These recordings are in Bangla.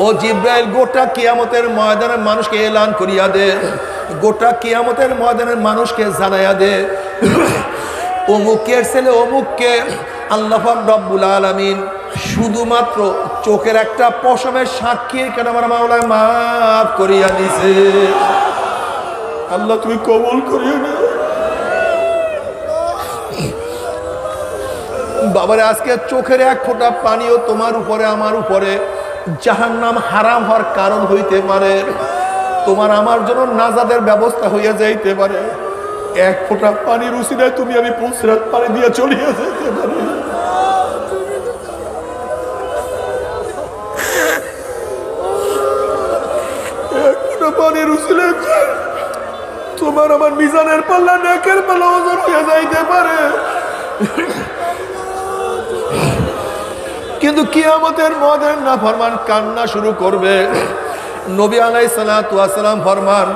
ও জিব্রাইল গোটা কিয়ামতের ময়দানের মানুষকে এলান করিয়া দে, গোটা কিয়ামতের ময়দানের মানুষকে জানাইয়া দে, অমুকের ছেলে অমুককে আল্লাহ পাক রব্বুল আলামিন শুধুমাত্র চোখের একটা পশমের সাক্ষীর কেন আমার মাওলা মাফ করিয়া দিছে। আল্লাহ তুমি কবুল করিও না। বাবারে আজকে চোখের এক ফোঁটা পানিও তোমার উপরে আমার উপরে জাহান্নাম হারাম হওয়ার কারণ হইতে পারে, তোমার আমার জন্য নাজাদের ব্যবস্থা হইয়া যাইতে পারে। এক ফোঁটা পানির উসিলায় তুমি আমি পুলসিরাত পানি দিয়ে চলিয়া যাইতে পারি। এক ফোঁটা পানির উসিলায় তোমার আমার মিজানের পাল্লা নেকের পাল্লা ওজন হইয়া যাইতে পারে। কিন্তু কিয়ামতের ময়দানে নাফরমান কান্না শুরু করবে। নবী আলাইহিস সালাতু ওয়াস সালাম ফরমান,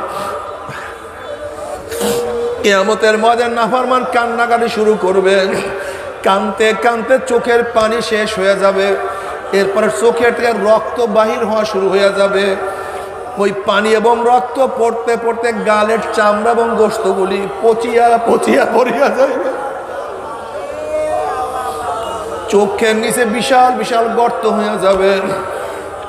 কিয়ামতের ময়দানে নাফরমান কান্নাকাটি শুরু করবে। কানতে কানতে চোখের পানি শেষ হয়ে যাবে, এরপরে চোখের থেকে রক্ত বাহির হওয়া শুরু হয়ে যাবে। ওই পানি এবং রক্ত পড়তে পড়তে গালের চামড়া এবং গোশতগুলি পচিয়া পচিয়া পড়িয়া যাবে। চোখের নিচে বিশাল বিশাল গর্ত হয়ে যাবে।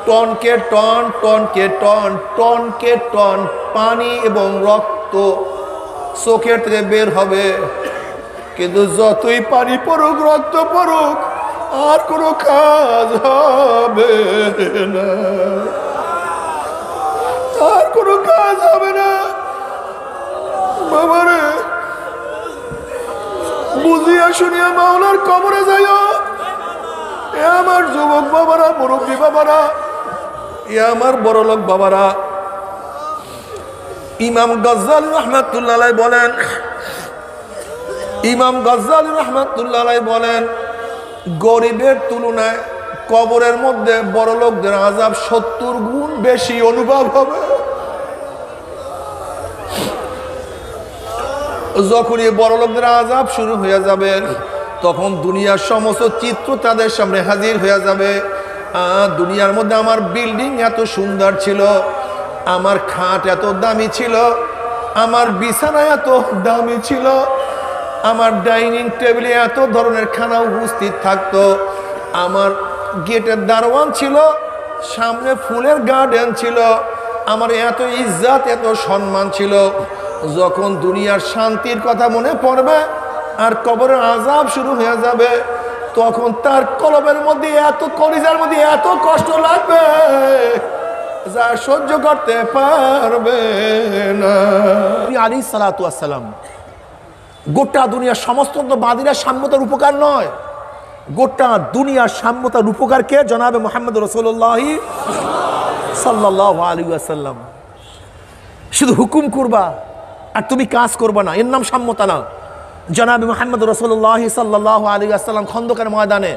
টনকে টন টনকে টন টনকে টন পানি এবং রক্ত চোখের থেকে বের হবে। কিন্তু যতই পানি পড়ুক রক্ত পড়ুক আর কোনো কাজ হবে না, আর কোনো কাজ হবে না। বাবারে বুঝিয়া শুনিয়া মাওলার কবরে যাইও। এ আমার যুবক বাবারা, মুরব্বী বাবারা, এ আমার বড়লোক বাবারা। ইমাম গজ্জালী রাহমাতুল্লাহ আলাইহি বলেন, ইমাম গজ্জালী রাহমাতুল্লাহ আলাইহি বলেন, গরিবের তুলনায় কবরের মধ্যে বড়লোকদের আযাব 70 গুণ বেশি অনুভব হবে। যখনই বড়লোকদের আযাব শুরু হয়ে যাবে তখন দুনিয়ার সমস্ত চিত্র তাদের সামনে হাজির হয়ে যাবে। দুনিয়ার মধ্যে আমার বিল্ডিং এত সুন্দর ছিল, আমার খাট এত দামি ছিল, আমার বিছানা এত দামি ছিল, আমার ডাইনিং টেবিলে এত ধরনের খানা উপস্থিত থাকতো, আমার গেটের দারোয়ান ছিল, সামনে ফুলের গার্ডেন ছিল, আমার এত ইজ্জত এত সম্মান ছিল। যখন দুনিয়ার শান্তির কথা মনে পড়বে আর কবরের আযাব শুরু হয়ে যাবে তখন তার কলবের মধ্যে এত, কলিজার মধ্যে এত কষ্ট লাগবে যা সহ্য করতে পারবে না। আলাইহিস সালাতু ওয়াস সালাম গোটা দুনিয়ার সমস্ত বাদীরা সাম্যতার উপকার নয়, গোটা দুনিয়ার সাম্যতার উপকার কে? জনাবে মুহাম্মদ রাসূলুল্লাহ সাল্লাল্লাহু আলাইহি ওয়াসাল্লাম। শুধু হুকুম করবা আর তুমি কাজ করবা না, এর নাম সাম্যতা না। জনাবে মুহাম্মদ রাসূলুল্লাহ সাল্লাল্লাহু আলাইহি ওয়াসাল্লাম খন্দকের ময়দানে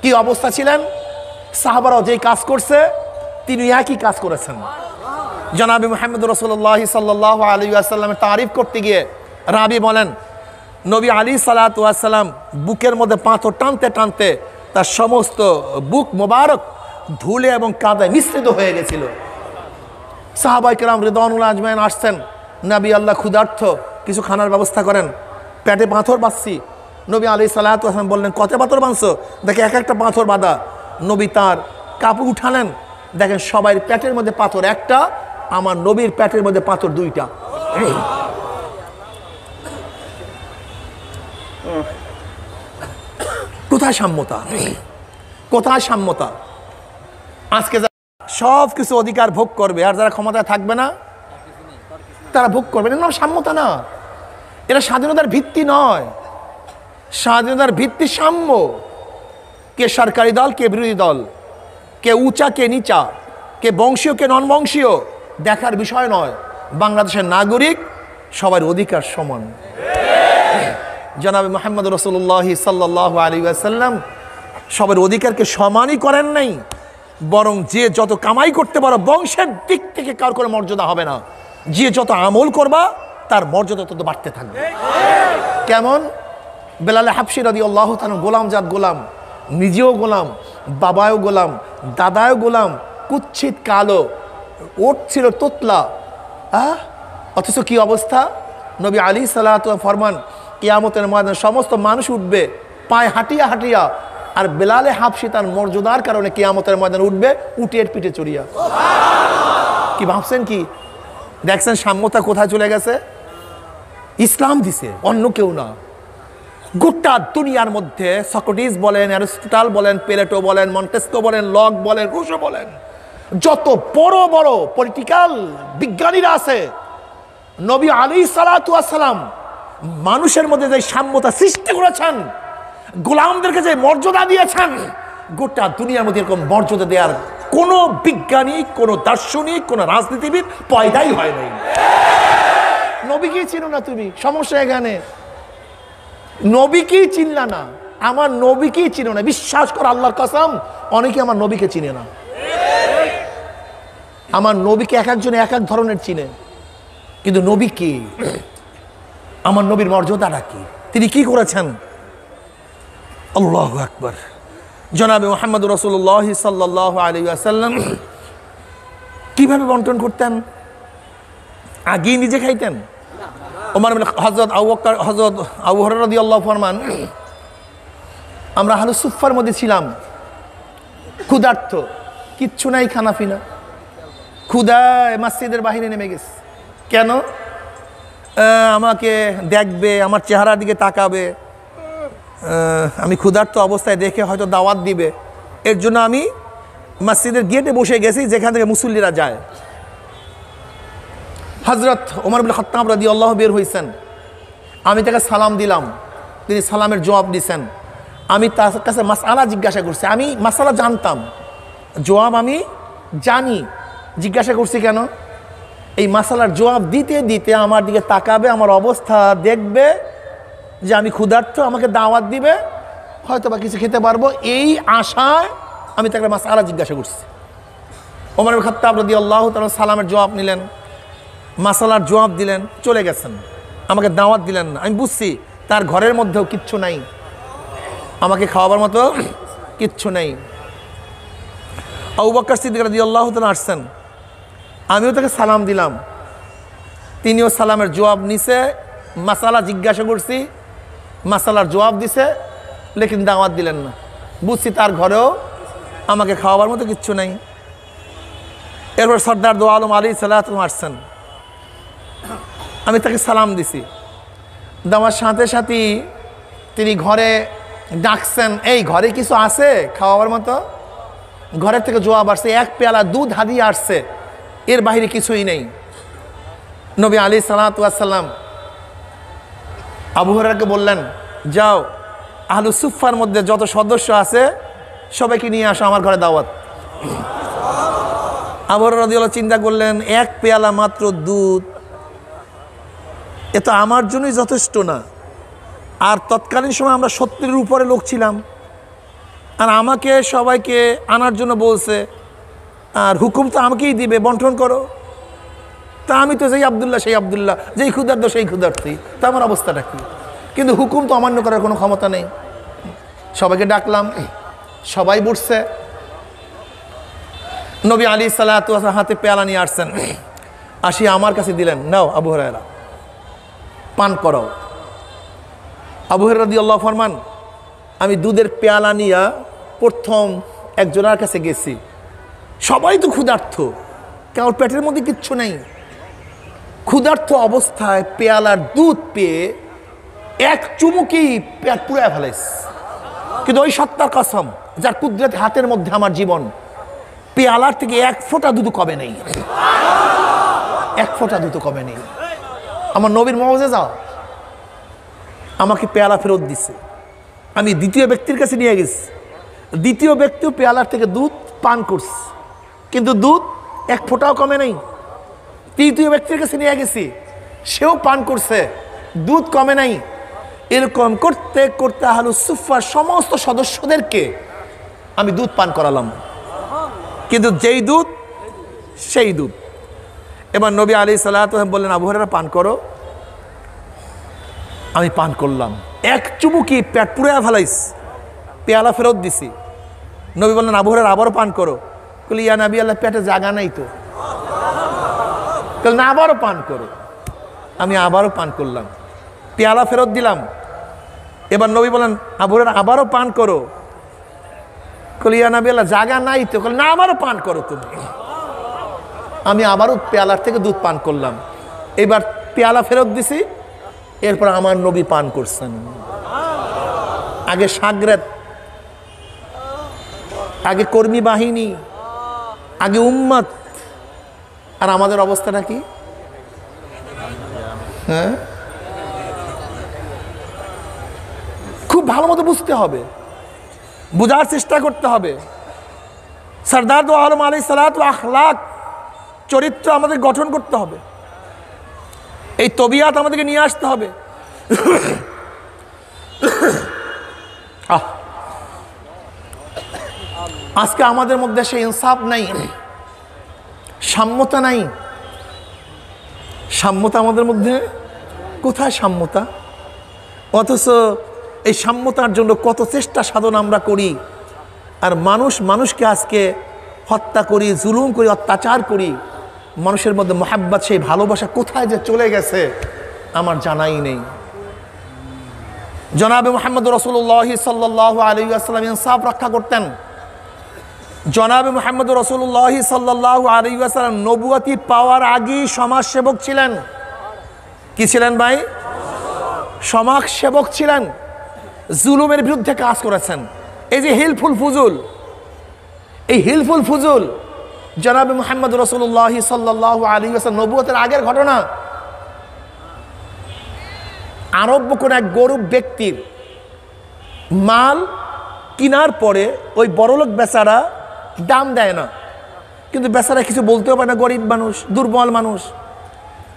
কি অবস্থা ছিলেন? সাহাবারাও যেই কাজ করছে তিনি একই কাজ করেছেন। জনাবে মুহাম্মদ রাসূলুল্লাহ সাল্লাল্লাহু আলাইহি ওয়াসাল্লামের তারিফ করতে গিয়ে রাবি বলেন, নবী আলাইহিস সালাতু ওয়াস সালাম বুকের মধ্যে পাথর টানতে টানতে তার সমস্ত বুক মোবারক ধুলে এবং কাদায় মিশ্রিত হয়ে গেছিল। সাহাবায়ে কেরাম রিদওয়ানুল্লাহ আজমাইন আসছেন, নবী আল্লাহ ক্ষুধার্ত, কিছু খানার ব্যবস্থা করেন, পেটে পাথর বাঁধছি। নবী আলাইহিস সালাতু ওয়াস সালাম বললেন, কত পাথর বাঁধছো? দেখে এক একটা পাথর বাঁধা। নবী তার কাপড় উঠালেন, দেখেন সবাই পেটের মধ্যে পাথর একটা, আমার নবীর পেটের মধ্যে পাথর দুইটা। কোথায় সাম্যতা? কোথায় সাম্যতা? আজকে সব কিছু অধিকার ভোগ করবে আর যারা ক্ষমতায় থাকবে না তারা ভোগ করবে না, সাম্যতা না। এটা স্বাধীনতার ভিত্তি নয়, স্বাধীনতার ভিত্তি সাম্য। কে সরকারি দল, কে বিরোধী দল, কে উঁচা কে নিচা, কে বংশীয় কে নন বংশীয় দেখার বিষয় নয়। বাংলাদেশের নাগরিক সবার অধিকার সমান। জনাবে মুহাম্মদ রাসূলুল্লাহ সাল্লাল্লাহু আলাইহি ওয়াসাল্লাম সবার অধিকারকে সমানই করেন নাই, বরং যে যত কামাই করতে পারো বংশের দিক থেকে কার করে মর্যাদা হবে না, যে যত আমল করবা তার মর্যাদা তত বাড়তে থাকবে। কেমন? বেলাল হাবশী রাদিয়াল্লাহু তাআলা গোলাম জাত গোলাম, নিজেও গোলাম, বাবাও গোলাম, দাদাও গোলাম, কুচ্ছিত কালো, ওট ছিল তোতলা, অথচ কি অবস্থা? নবী আলী সাল্লাল্লাহু আলাইহি ফরমান কিয়ামতের ময়দানে সমস্ত মানুষ উঠবে পায়ে হাঁটিয়া হাঁটিয়া, আর বেলালে হাবশি তার মর্যাদার কারণে কিয়ামতের ময়দানে উঠবে উটের পিঠে চড়িয়া। কি ভাবছেন? কি দেখছেন সাম্যতা কোথায় চলে গেছে? ইসলাম দিছে, অন্য কেউ না। গোটা দুনিয়ার মধ্যে সক্রেটিস বলেন, অ্যারিস্টটল বলেন, প্লেটো বলেন, মন্টেস্কো বলেন, লক বলেন, রুশো বলেন, যত বড় বড় পলিটিক্যাল বিজ্ঞানীরা আছে, নবী আলাইহিসসালাতু ওয়াসসালাম মানুষের মধ্যে যে সাম্যতা সৃষ্টি করেছেন, গোলামদেরকে যে মর্যাদা দিয়েছেন, গোটা দুনিয়ার মধ্যে এরকম মর্যাদা দেওয়ার কোনো বিজ্ঞানী, কোনো দার্শনিক, কোনো রাজনীতিবিদ পয়দাই হয় নাই। নবীকেই চিনো না তুমি, সমস্যা এখানে। নবীকেই চিনলা না, আমার নবীকেই চিনো না। বিশ্বাস কর আল্লাহর কসম, অনেকে আমার নবীকে চিনে না। আমার নবীকে এক একজন এক এক ধরনের চিনে, কিন্তু নবী কি? আমার নবীর মর্যাদাটা কি? তিনি কি করেছেন? আল্লাহু আকবার। জনাবে মুহাম্মদ রাসূলুল্লাহ সাল্লাল্লাহু আলাইহি ওয়াসাল্লাম কিভাবে বন্টন করতেন? আগেই নিজে খাইতেন? ওমর ইবনে হযরত আবু বকর, হযরত আবু হুরায়রা রাদিয়াল্লাহু ফরমান, আমরা আহলে সুফফার মধ্যে ছিলাম, ক্ষুধার্ত, কিচ্ছু নাই, খানাফিনা, ক্ষুধায় মসজিদের বাহিরে নেমে গেছে। কেন? আমাকে দেখবে, আমার চেহারার দিকে তাকাবে, আমি ক্ষুধার্ত অবস্থায় দেখে হয়তো দাওয়াত দিবে, এর জন্য আমি মসজিদের গেটে বসে গেছি যেখান থেকে মুসল্লিরা যায়। হযরত ওমর ইবনে খাত্তাব রাদিয়াল্লাহু বের হইছেন, আমি তাকে সালাম দিলাম, তিনি সালামের জবাব দিয়েছেন। আমি তার কাছে মাসআলা জিজ্ঞাসা করছি, আমি মাসআলা জানতাম, জবাব আমি জানি। জিজ্ঞাসা করছি কেন? এই মাসআলার জবাব দিতে দিতে আমার দিকে তাকাবে, আমার অবস্থা দেখবে যে আমি ক্ষুধার্ত, আমাকে দাওয়াত দিবে, হয়তো বা কিছু খেতে পারবো, এই আশায় আমি তাকে মাসআলা জিজ্ঞাসা করছি। ওমর ইবনে খাত্তাব রাদিয়াল্লাহু তাআলা সালামের জবাব নিলেন, মাসআলার জবাব দিলেন, চলে গেছেন, আমাকে দাওয়াত দিলেন না। আমি বুঝছি তার ঘরের মধ্যেও কিচ্ছু নাই, আমাকে খাওয়াবার মতো কিচ্ছু নেই। আবু বকর সিদ্দিক রাদিয়াল্লাহু তাআলা আসছেন, আমিও তাকে সালাম দিলাম, তিনিও সালামের জবাব নিছে, মাসালা জিজ্ঞাসা করছি, মাসালার জবাব দিছে, লেকিন দাওয়াত দিলেন না। বুঝছি তার ঘরেও আমাকে খাওয়াবার মতো কিচ্ছু নেই। এরপর সর্দার দো আলম আলাইহিস সালাতু আসছেন, আমি তাকে সালাম দিছি, দেওয়ার সাথে সাথেই তিনি ঘরে ডাকছেন, এই ঘরে কিছু আছে খাওয়াবার মতো? ঘরের থেকে জবাব আসছে, এক পেয়ালা দুধ হাদিয়ে আসছে, এর বাইরে কিছুই নেই। নবী আলাইহিস সালাতু ওয়াসসালাম আবু হুরায়রাকে বললেন, যাও আহলু সুফফার মধ্যে যত সদস্য আছে সবাইকে নিয়ে আসো, আমার ঘরে দাওয়াত। আবু হুরায়রা রাদিয়াল্লাহু চিন্তা করলেন, এক পেয়ালা মাত্র দুধ, এ তো আমার জন্যই যথেষ্ট না। আর তৎকালীন সময় আমরা 70-এর উপরে লোক ছিলাম, আর আমাকে সবাইকে আনার জন্য বলছে, আর হুকুম তো আমাকেই দিবে, বন্টন করো। তা আমি তো যেই আব্দুল্লাহ সেই আব্দুল্লাহ, যেই ক্ষুধার্ত সেই ক্ষুধার্তী, তা আমার অবস্থাটা কি? কিন্তু হুকুম তো অমান্য করার কোনো ক্ষমতা নেই। সবাইকে ডাকলাম, সবাই বসছে। নবী আলাইহিস সালাতু ওয়াস সালাম হাতে পেয়ালা নিয়ে আসছেন, আসি আমার কাছে দিলেন, নাও আবু হুরায়রা পান করো। আবু হুরায়রা রাদিয়াল্লাহু ফরমান, আমি দুধের পেয়ালা নিয়ে প্রথম একজনের কাছে গেছি, সবাই তো ক্ষুধার্ত, কারোর পেটের মধ্যে কিচ্ছু নেই। ক্ষুধার্ত অবস্থায় পেয়ালার দুধ পেয়ে এক চুমুকেই পেট পুড়ে ফেলাইছে। কিন্তু ওই সত্তার কসম যার কুদরত হাতের মধ্যে আমার জীবন, পেয়ালার থেকে এক ফোঁটা দুধ কমে নেই, এক ফোঁটা দুধ কমে নেই। আমার নবীর মুআজিজা, আমাকে পেয়ালা ফেরত দিছে। আমি দ্বিতীয় ব্যক্তির কাছে নিয়ে গেছি, দ্বিতীয় ব্যক্তিও পেয়ালার থেকে দুধ পান করছে, কিন্তু দুধ এক ফোঁটাও কমে নেই। তৃতীয় ব্যক্তির কাছে নিয়ে গেছি, সেও পান করছে, দুধ কমে নাই। এরকম করতে করতে আহলুস সুফফার সমস্ত সদস্যদেরকে আমি দুধ পান করালাম, কিন্তু যেই দুধ সেই দুধ। এবার নবী আলাইহিস সালাতু ওয়াস সালাম বললেন, আবু হুরায়রা পান করো। আমি পান করলাম, এক চুমুকি পেট পুড়ে ফেলাইস, পেয়ালা ফেরত দিছি। নবী বললেন, আবু হুরায়রা আবারও পান করো। কলি ইয়া নবী আল্লাহ পেটে জায়গা নাই তো। না আবারও পান করো। আমি আবারও পান করলাম, পেয়ালা ফেরত দিলাম। এবার নবী বলেন আবু হুরায়রা আবারও পান করো। কলি ইয়া নবী আল্লাহ জায়গা নাই তো। না আবারও পান করো তুমি। আমি আবারও পেয়ালার থেকে দুধ পান করলাম। এবার পেয়ালা ফেরত দিছি, এরপর আমার নবী পান করছেন। আগে সাগরেদ, আগে কর্মী বাহিনী, আগে উম্মত। আর আমাদের অবস্থাটা কি? হ্যাঁ, খুব ভালো মতো বুঝতে হবে, বোঝার চেষ্টা করতে হবে। সরদার দো আলম আলাইহিস সালাতু ওয়া আখলাক, চরিত্র আমাদের গঠন করতে হবে, এই তবিয়াত আমাদেরকে নিয়ে আসতে হবে। আজকে আমাদের মধ্যে সেই ইনসাফ নাই, সাম্যতা নাই। সাম্যতা আমাদের মধ্যে কোথায়? সাম্যতা। অথচ এই সাম্যতার জন্য কত চেষ্টা সাধন আমরা করি, আর মানুষকে আজকে হত্যা করি, জুলুম করি, অত্যাচার করি। মানুষের মধ্যে মোহাব্বত, সেই ভালোবাসা কোথায় যে চলে গেছে আমার জানাই নেই। জনাবে মুহাম্মদ রাসূলুল্লাহ সাল্লাল্লাহু আলাইহি ওয়াসাল্লাম ইনসাফ রক্ষা করতেন। জনাবে মুহাম্মদ রাসূলুল্লাহ সাল্লাল্লাহু আলাইহি ওয়াসাল্লাম নবুয়তি পাওয়ার আগেই সমাজসেবক ছিলেন। কি ছিলেন ভাই? সমাজসেবক ছিলেন। জুলুমের বিরুদ্ধে কাজ করেছেন। এই যে হিলফুল ফুজুল, এই হিলফুল ফুজুল জনাবে মুহাম্মদ রাসূলুল্লাহ সাল্লাল্লাহু আলাইহি ওয়াসাল্লাম নবুয়তের আগের ঘটনা। আরব কোন এক গরিব ব্যক্তির মাল কিনার পরে ওই বড়লোক বেচারা দাম দেয় না, কিন্তু বেচারা কিছু বলতেও পারে না, গরিব মানুষ, দুর্বল মানুষ।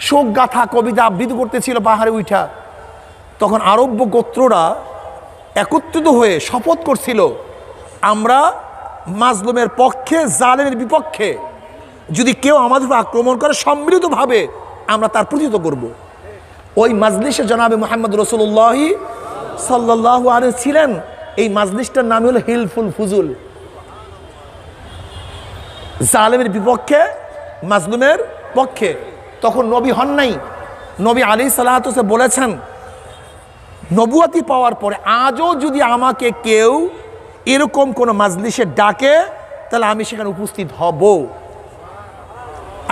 শোক গাথা কবিতা আবৃত্তি করতেছিল পাহাড়ে উঠা। তখন আরব্য গোত্ররা একত্রিত হয়ে শপথ করছিল, আমরা মাজলুমের পক্ষে, জালেমের বিপক্ষে। যদি কেউ আমাদের উপর আক্রমণ করে সম্মিলিতভাবে আমরা তার প্রতিহত করব। ওই মাজলিসে জনাবে মুহাম্মদ রাসূলুল্লাহ সাল্লাল্লাহু আলাইহি ছিলেন। এই মাজলিসটার নাম হলো হিলফুল ফুজুল। জালেমের বিপক্ষে, মাজলুমের পক্ষে। তখন নবী হন নাই। নবী আলাইহিস সালাতু ওয়াস সালাম বলেছেন, নবুয়তি পাওয়ার পরে আজও যদি আমাকে কেউ এরকম কোনো মাজলিসে ডাকে, তাহলে আমি সেখানে উপস্থিত হব।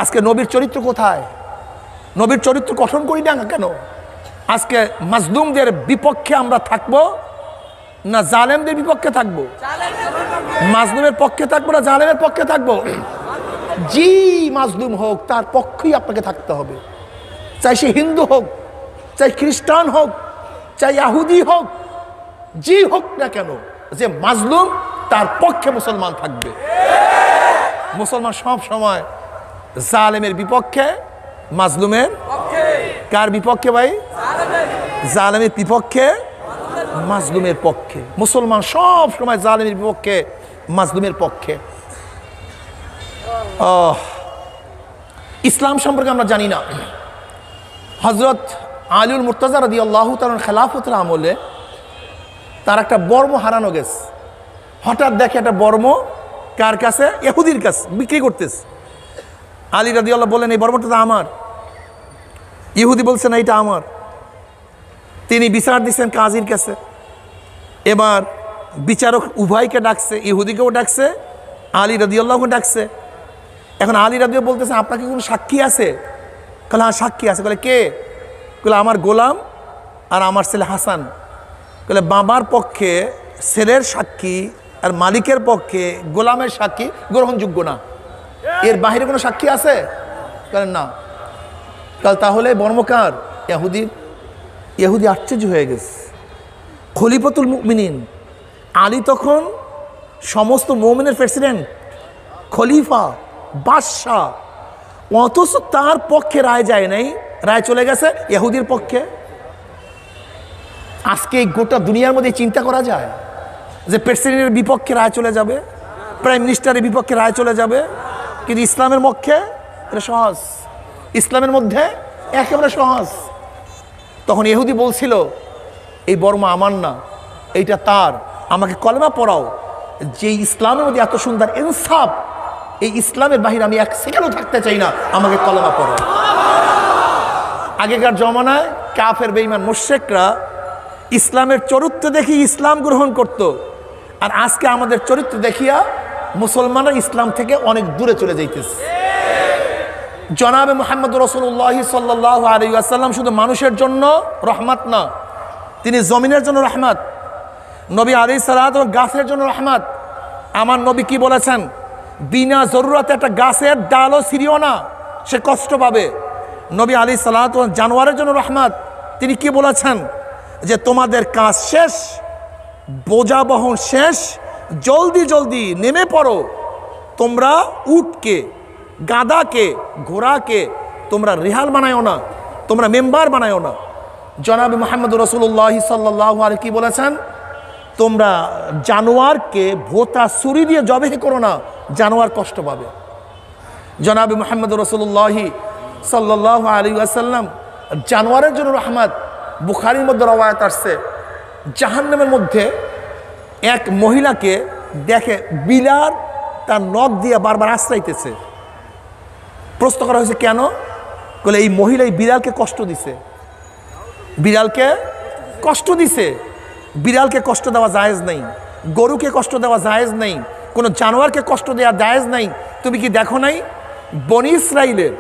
আজকে নবীর চরিত্র কোথায়? নবীর চরিত্র গঠন করি না কেন? আজকে মাজলুমদের বিপক্ষে আমরা থাকবো না জালেমদের বিপক্ষে থাকবো? মাজলুমের পক্ষে থাকবো না জালেমের পক্ষে থাকবো? জি মাজলুম হোক তার পক্ষেই আপনাকে থাকতে হবে, চাই সে হিন্দু হোক, চাই খ্রিস্টান হোক, চাই ইহুদি হোক, জি হোক না কেন, যে মাজলুম তার পক্ষে মুসলমান থাকবে। মুসলমান সব সময় জালেমের বিপক্ষে, মাজলুমের কার বিপক্ষে ভাই? জালেমের বিপক্ষে, মাজলুমের পক্ষে। মুসলমান সব সময় জালেমের বিপক্ষে, মাজলুমের পক্ষে। ইসলাম সম্পর্কে আমরা জানি না। হযরত আলীউল মুর্তজা রাদিয়াল্লাহু তাআলা খেলাফতের আমলে তার একটা বর্ম হারানো গেছে। হঠাৎ দেখে একটা বর্ম কার কাছে? ইহুদির কাছে বিক্রি করতেছে। আলী রাদিয়াল্লাহু বলেন, এই বর্মটা তো আমার। ইহুদি বলছে না, এটা আমার। তিনি বিচার দিচ্ছেন কাজীর কাছে। এবার বিচারক উভয়কে ডাকছে, ইহুদিকেও ডাকছে, আলী রাদিয়াল্লাহুকে ডাকছে। এখন আলী রাদিয়াল্লাহু বলতেছে, আপনার কি কোনো সাক্ষী আছে? বলে হ্যাঁ সাক্ষী আছে। বলে কে? বলে আমার গোলাম আর আমার ছেলে হাসান। বলে বাবার পক্ষে ছেলের সাক্ষী আর মালিকের পক্ষে গোলামের সাক্ষী গ্রহণযোগ্য না, এর বাহিরে কোনো সাক্ষী আছে? বলেন না। তাহলে বর্মকার ইহুদি। ইহুদি আশ্চর্য হয়ে গেছে। খলিফাতুল মুমিনিন আলী তখন সমস্ত মুমিনের প্রেসিডেন্ট, খলিফা, বাদশাহ, অথচ তার পক্ষে রায় যায় নাই, রায় চলে গেছে ইহুদির পক্ষে। আজকে গোটা দুনিয়ার মধ্যে চিন্তা করা যায় যে প্রেসিডেন্টের বিপক্ষে রায় চলে যাবে, প্রাইম মিনিস্টারের বিপক্ষে রায় চলে যাবে, কিন্তু ইসলামের পক্ষে এটা সহজ, ইসলামের মধ্যে একেবারে সহজ। তখন ইহুদি বলছিল, এই বর্মা আমার না, এইটা তার, আমাকে কলেমা পড়াও। যে ইসলামের মধ্যে এত সুন্দর ইনসাফ, এই ইসলামের বাহিরে আমি এক সেকেন্ডও থাকতে চাই না, আমাকে কলেমা পড়ো। আগেকার জমানায় কাফের বেঈমান মুশরিকরা ইসলামের চরিত্র দেখি ইসলাম গ্রহণ করত, আর আজকে আমাদের চরিত্র দেখিয়া মুসলমানরা ইসলাম থেকে অনেক দূরে চলে যাইতেছে। জনাবে মুহাম্মদ রাসূলুল্লাহ সাল্লাল্লাহু আলাইহি ওয়াসাল্লাম শুধু মানুষের জন্য রহমত না, তিনি জমিনের জন্য রহমত। নবী আলাইহিস সালাতু গাছের জন্য রহমত। আমার নবী কি বলেছেন? বিনা জরুরতে একটা গাছের ডালও ছিঁড়িও না, সে কষ্ট পাবে। নবী আলাইহিস সালাতু জানোয়ারের জন্য রহমত। তিনি কি বলেছেন? যে তোমাদের কাজ শেষ, বোঝা বহন শেষ, জলদি জলদি নেমে পড়ো। তোমরা উটকে, গাদাকে, ঘোড়াকে তোমরা রেহাল বানায়ও না, তোমরা মেম্বার বানায়ও না। জনাবে মুহাম্মদ রাসূলুল্লাহ সাল্লাল্লাহু আলাইহি কি বলেছেন? তোমরা জানোয়ারকে ভোতা ছুরি দিয়ে জবাই করো না, জানোয়ার কষ্ট পাবে। জনাবে মুহাম্মদ রাসূলুল্লাহ সাল্লাল্লাহু আলাইহি ওয়াসাল্লাম জানোয়ারের জন্য রহমত। বুখারীর মধ্যে রওয়ায়াত আসছে, জাহান্নামের মধ্যে এক মহিলাকে দেখে বিলাল তার নখ দিয়ে বারবার আশ্রাইতেছে। প্রশ্ন করা হয়েছে কেন? বলে এই মহিলা এই বিড়ালকে কষ্ট দিছে, বিড়ালকে কষ্ট দিছে। বিড়ালকে কষ্ট দেওয়া জায়েজ নেই, গরুকে কষ্ট দেওয়া জায়েজ নেই, কোনো জানোয়ারকে কষ্ট দেওয়া জায়েজ নেই। তুমি কি দেখো নাই বনি ইসরাইলের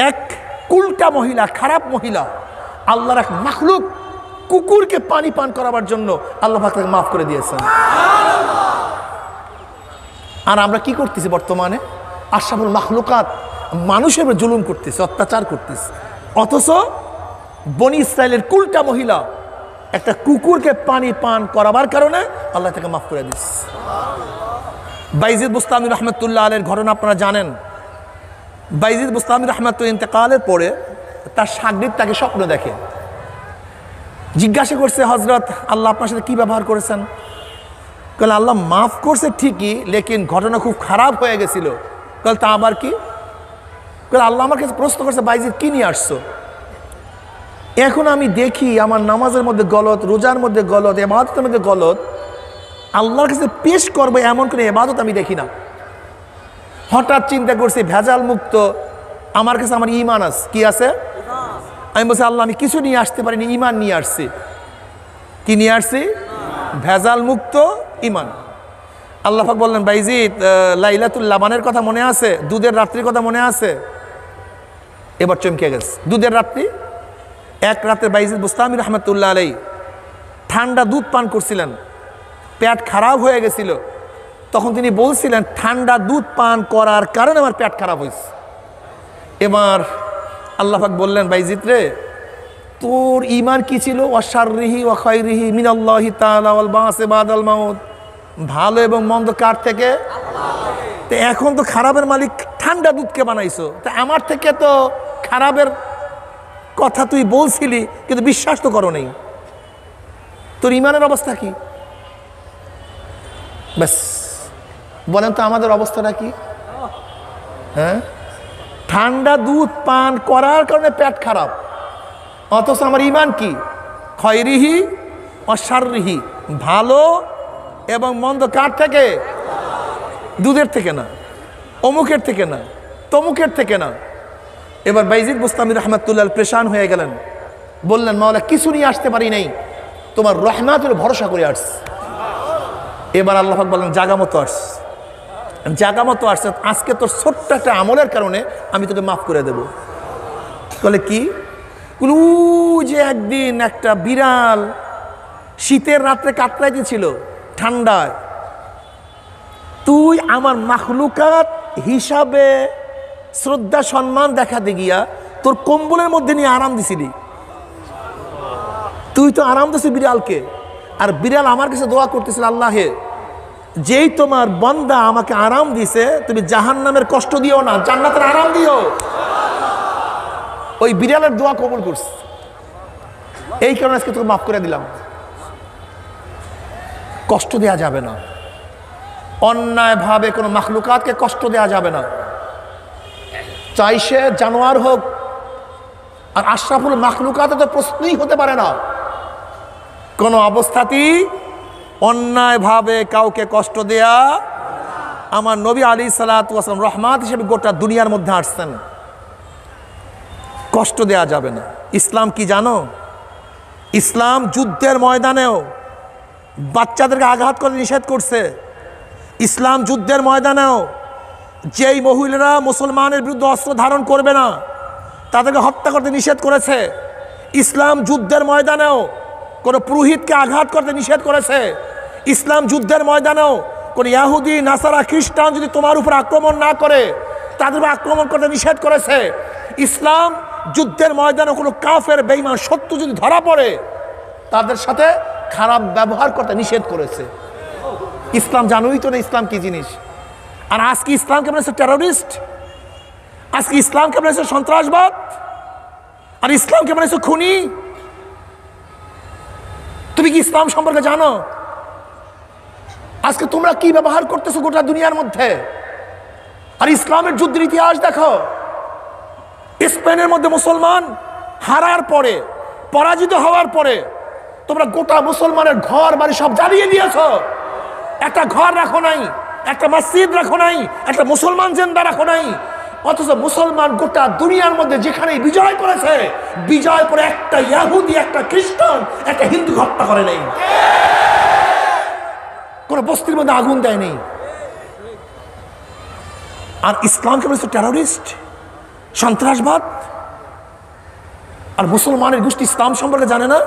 এক উল্টা মহিলা, খারাপ মহিলা, আল্লাহর এক মাখলুক কুকুরকে পানি পান করাবার জন্য আল্লাহ পাক তাকে মাফ করে দিয়েছেন। আর আমরা কি করতেছি বর্তমানে? আশরাফুল মাখলুকাত মানুষের উপর জুলুম করতেছে, অত্যাচার করতেছে। অথচ বনি ইসরাইলের কুলটা মহিলা একটা কুকুরকে পানি পান করাবার কারণে আল্লাহ তাকে মাফ করে দিচ্ছে। বাইজিদ বুস্তামি রহমতুল্লাহ আলাইহির ঘটনা আপনারা জানেন। বাইজিদ বুস্তামি রহমতুল্লাহ ইন্তেকালের পরে তার শাগির্দ তাকে স্বপ্ন দেখে, জিজ্ঞাসা করছে, হজরত আল্লাহ আপনার সাথে কি ব্যবহার করেছেন? কাল আল্লাহ মাফ করছে ঠিকই, লেকিন ঘটনা খুব খারাপ হয়ে গেছিল। কাল তা আবার কি? কাল আল্লাহ আমার কাছে প্রশ্ন করছে, বাইজিদ কি নিয়ে আসছো? এখন আমি দেখি আমার নামাজের মধ্যে গলত, রোজার মধ্যে গলত, ইবাদতের মধ্যে গলত, আল্লাহর কাছে পেশ করবো এমন কোনো ইবাদত আমি দেখি না। হঠাৎ চিন্তা করছি ভেজাল মুক্ত আমার কাছে আমার ঈমান আছে। কি আছে? আমি বলছি আল্লাহ আমি কিছু নিয়ে আসতে পারিনি, ঈমান নিয়ে আসছি। কি নিয়ে আসছি? ভেজাল মুক্ত ঈমান। আল্লাহ পাক বললেন, বাইজিদ লাইলাতুল লাবানের কথা মনে আছে? দুধের রাত্রির কথা মনে আছে? এবার চমকে গেছে। দুধের রাত্রি, এক রাতে বাইজিদ বুস্তামি রহমতুল্লাহ আলাইহি ঠান্ডা দুধ পান করছিলেন, পেট খারাপ হয়ে গেছিল। তখন তিনি বলছিলেন, ঠান্ডা দুধ পান করার কারণে আমার পেট খারাপ হয়েছে। এবার আল্লাহ পাক বললেন, বাইজিদ রে তোর ঈমান কি ছিল? ওয়াশাররিহি ওয়া খায়রিহি মিনাল্লাহি তাআলা ওয়াল বাসি বাদাল মাউত। ভালো এবং মন্দ কার থেকে? তো এখন তো খারাপের মালিক ঠান্ডা দুধকে বানাইছো, তা আমার থেকে তো খারাপের কথা তুই বলছিলি কিন্তু বিশ্বাস তো করো নাই। তোর ঈমানের অবস্থা কি? ব্যাস বলেন তো আমাদের অবস্থাটা কি? হ্যাঁ, ঠান্ডা দুধ পান করার কারণে পেট খারাপ, অথচ আমার ঈমান কি? খয়রিহি অশাররিহি, ভালো এবং মন্দ কার থেকে? দুধের থেকে না, অমুকের থেকে না, তমুকের থেকে না। এবার বাইজিদ বুস্তামি রহমতুল্লাহ পেরেশান হয়ে গেলেন, বললেন, মাওলা কিছু নিয়ে আসতে পারি নাই, তোমার রহমতের ভরসা করে আসছে। এবার আল্লাহ পাক বললেন, জাগা মতো আসছে, জাগা মতো আসছে, আজকে তোর ছোট্ট একটা আমলের কারণে আমি তোকে মাফ করে দেব। বলে কি? যে একদিন একটা বিড়াল শীতের রাত্রে কাতরাইতেছিল ঠান্ডায়, তুই আমার মাখলুকাত হিসাবে শ্রদ্ধা সম্মান দেখাতে গিয়া তোর কম্বলের মধ্যে নিয়ে আরাম দিছিলি। তুই তো আরাম দিছি বিড়ালকে, আর বিড়াল আমার কাছে দোয়া করতেছিল, আল্লাহে যেই তোমার বান্দা আমাকে আরাম দিছে, তুমি জাহান্নামের কষ্ট দিও না, জান্নাতের আরাম দিও। ওই বিড়ালের দোয়া কবুল করছে, এই কারণে আজকে তোকে মাফ করে দিলাম। কষ্ট দেয়া যাবে না, অন্যায়ভাবে কোনো মাখলুকাতকে কষ্ট দেয়া যাবে না, চাই সে জানোয়ার হোক। আর আশরাফুল মাখলুকাতে তো প্রশ্নই হতে পারে না, কোনো অবস্থাতেই অন্যায়ভাবে কাউকে কষ্ট দেয়া আমার নবী আলাইহিস সালাম রহমত হিসেবে গোটা দুনিয়ার মধ্যে আসছেন। কষ্ট দেয়া যাবে না। ইসলাম কি জানো? ইসলাম যুদ্ধের ময়দানেও বাচ্চাদেরকে আঘাত করে নিষেধ করছে। ইসলাম যুদ্ধের ময়দানেও যেই মহিলারা মুসলমানের বিরুদ্ধে অস্ত্র ধারণ করবে না তাদেরকে হত্যা করতে নিষেধ করেছে। ইসলাম যুদ্ধের ময়দানেও কোনো পুরোহিতকে আঘাত করতে নিষেধ করেছে। ইসলাম যুদ্ধের ময়দানেও কোনো ইহুদি নাসারা খ্রিস্টান যদি তোমার উপর আক্রমণ না করে তাদের উপর আক্রমণ করতে নিষেধ করেছে। ইসলাম যুদ্ধের ময়দানে কোনো কাফের বেঈমান শত্রু যদি ধরা পড়ে তাদের সাথে খারাপ ব্যবহার করতে নিষেধ করেছে। ইসলাম জানোই তো না ইসলাম কি জিনিস। আর আজকে ইসলামকে বলেছে টেররিস্ট, আজকে ইসলামকে বলেছে সন্ত্রাসবাদ, আর ইসলামকে বলেছে খুনি। তুমি কি ইসলাম সম্পর্কে জানো? আজকে তোমরা কি ব্যবহার করতেছো গোটা দুনিয়ার মধ্যে? আর ইসলামের যুদ্ধের ইতিহাস দেখো। স্পেনের মধ্যে মুসলমান হারার পরে, পরাজিত হওয়ার পরে তোমরা গোটা মুসলমানের ঘর বাড়ি সব জ্বালিয়ে দিয়েছো। একটা ঘর রাখো নাই, একটা মসজিদ রাখো নাই, একটা মুসলমান জিন্দা রাখো নাই। অথচ মুসলমান গোটা দুনিয়ার মধ্যে যেখানে বিজয় করেছে, বিজয় করে একটা ইহুদি, একটা খ্রিস্টান, একটা হিন্দু হত্যা করে নেই, কোন বস্তির মধ্যে আগুন দেয় নেই। আর ইসলামকে বলেছে টেররিস্ট, সন্ত্রাসবাদ। আর মুসলমানের গোষ্ঠী ইসলাম সম্পর্কে জানে না।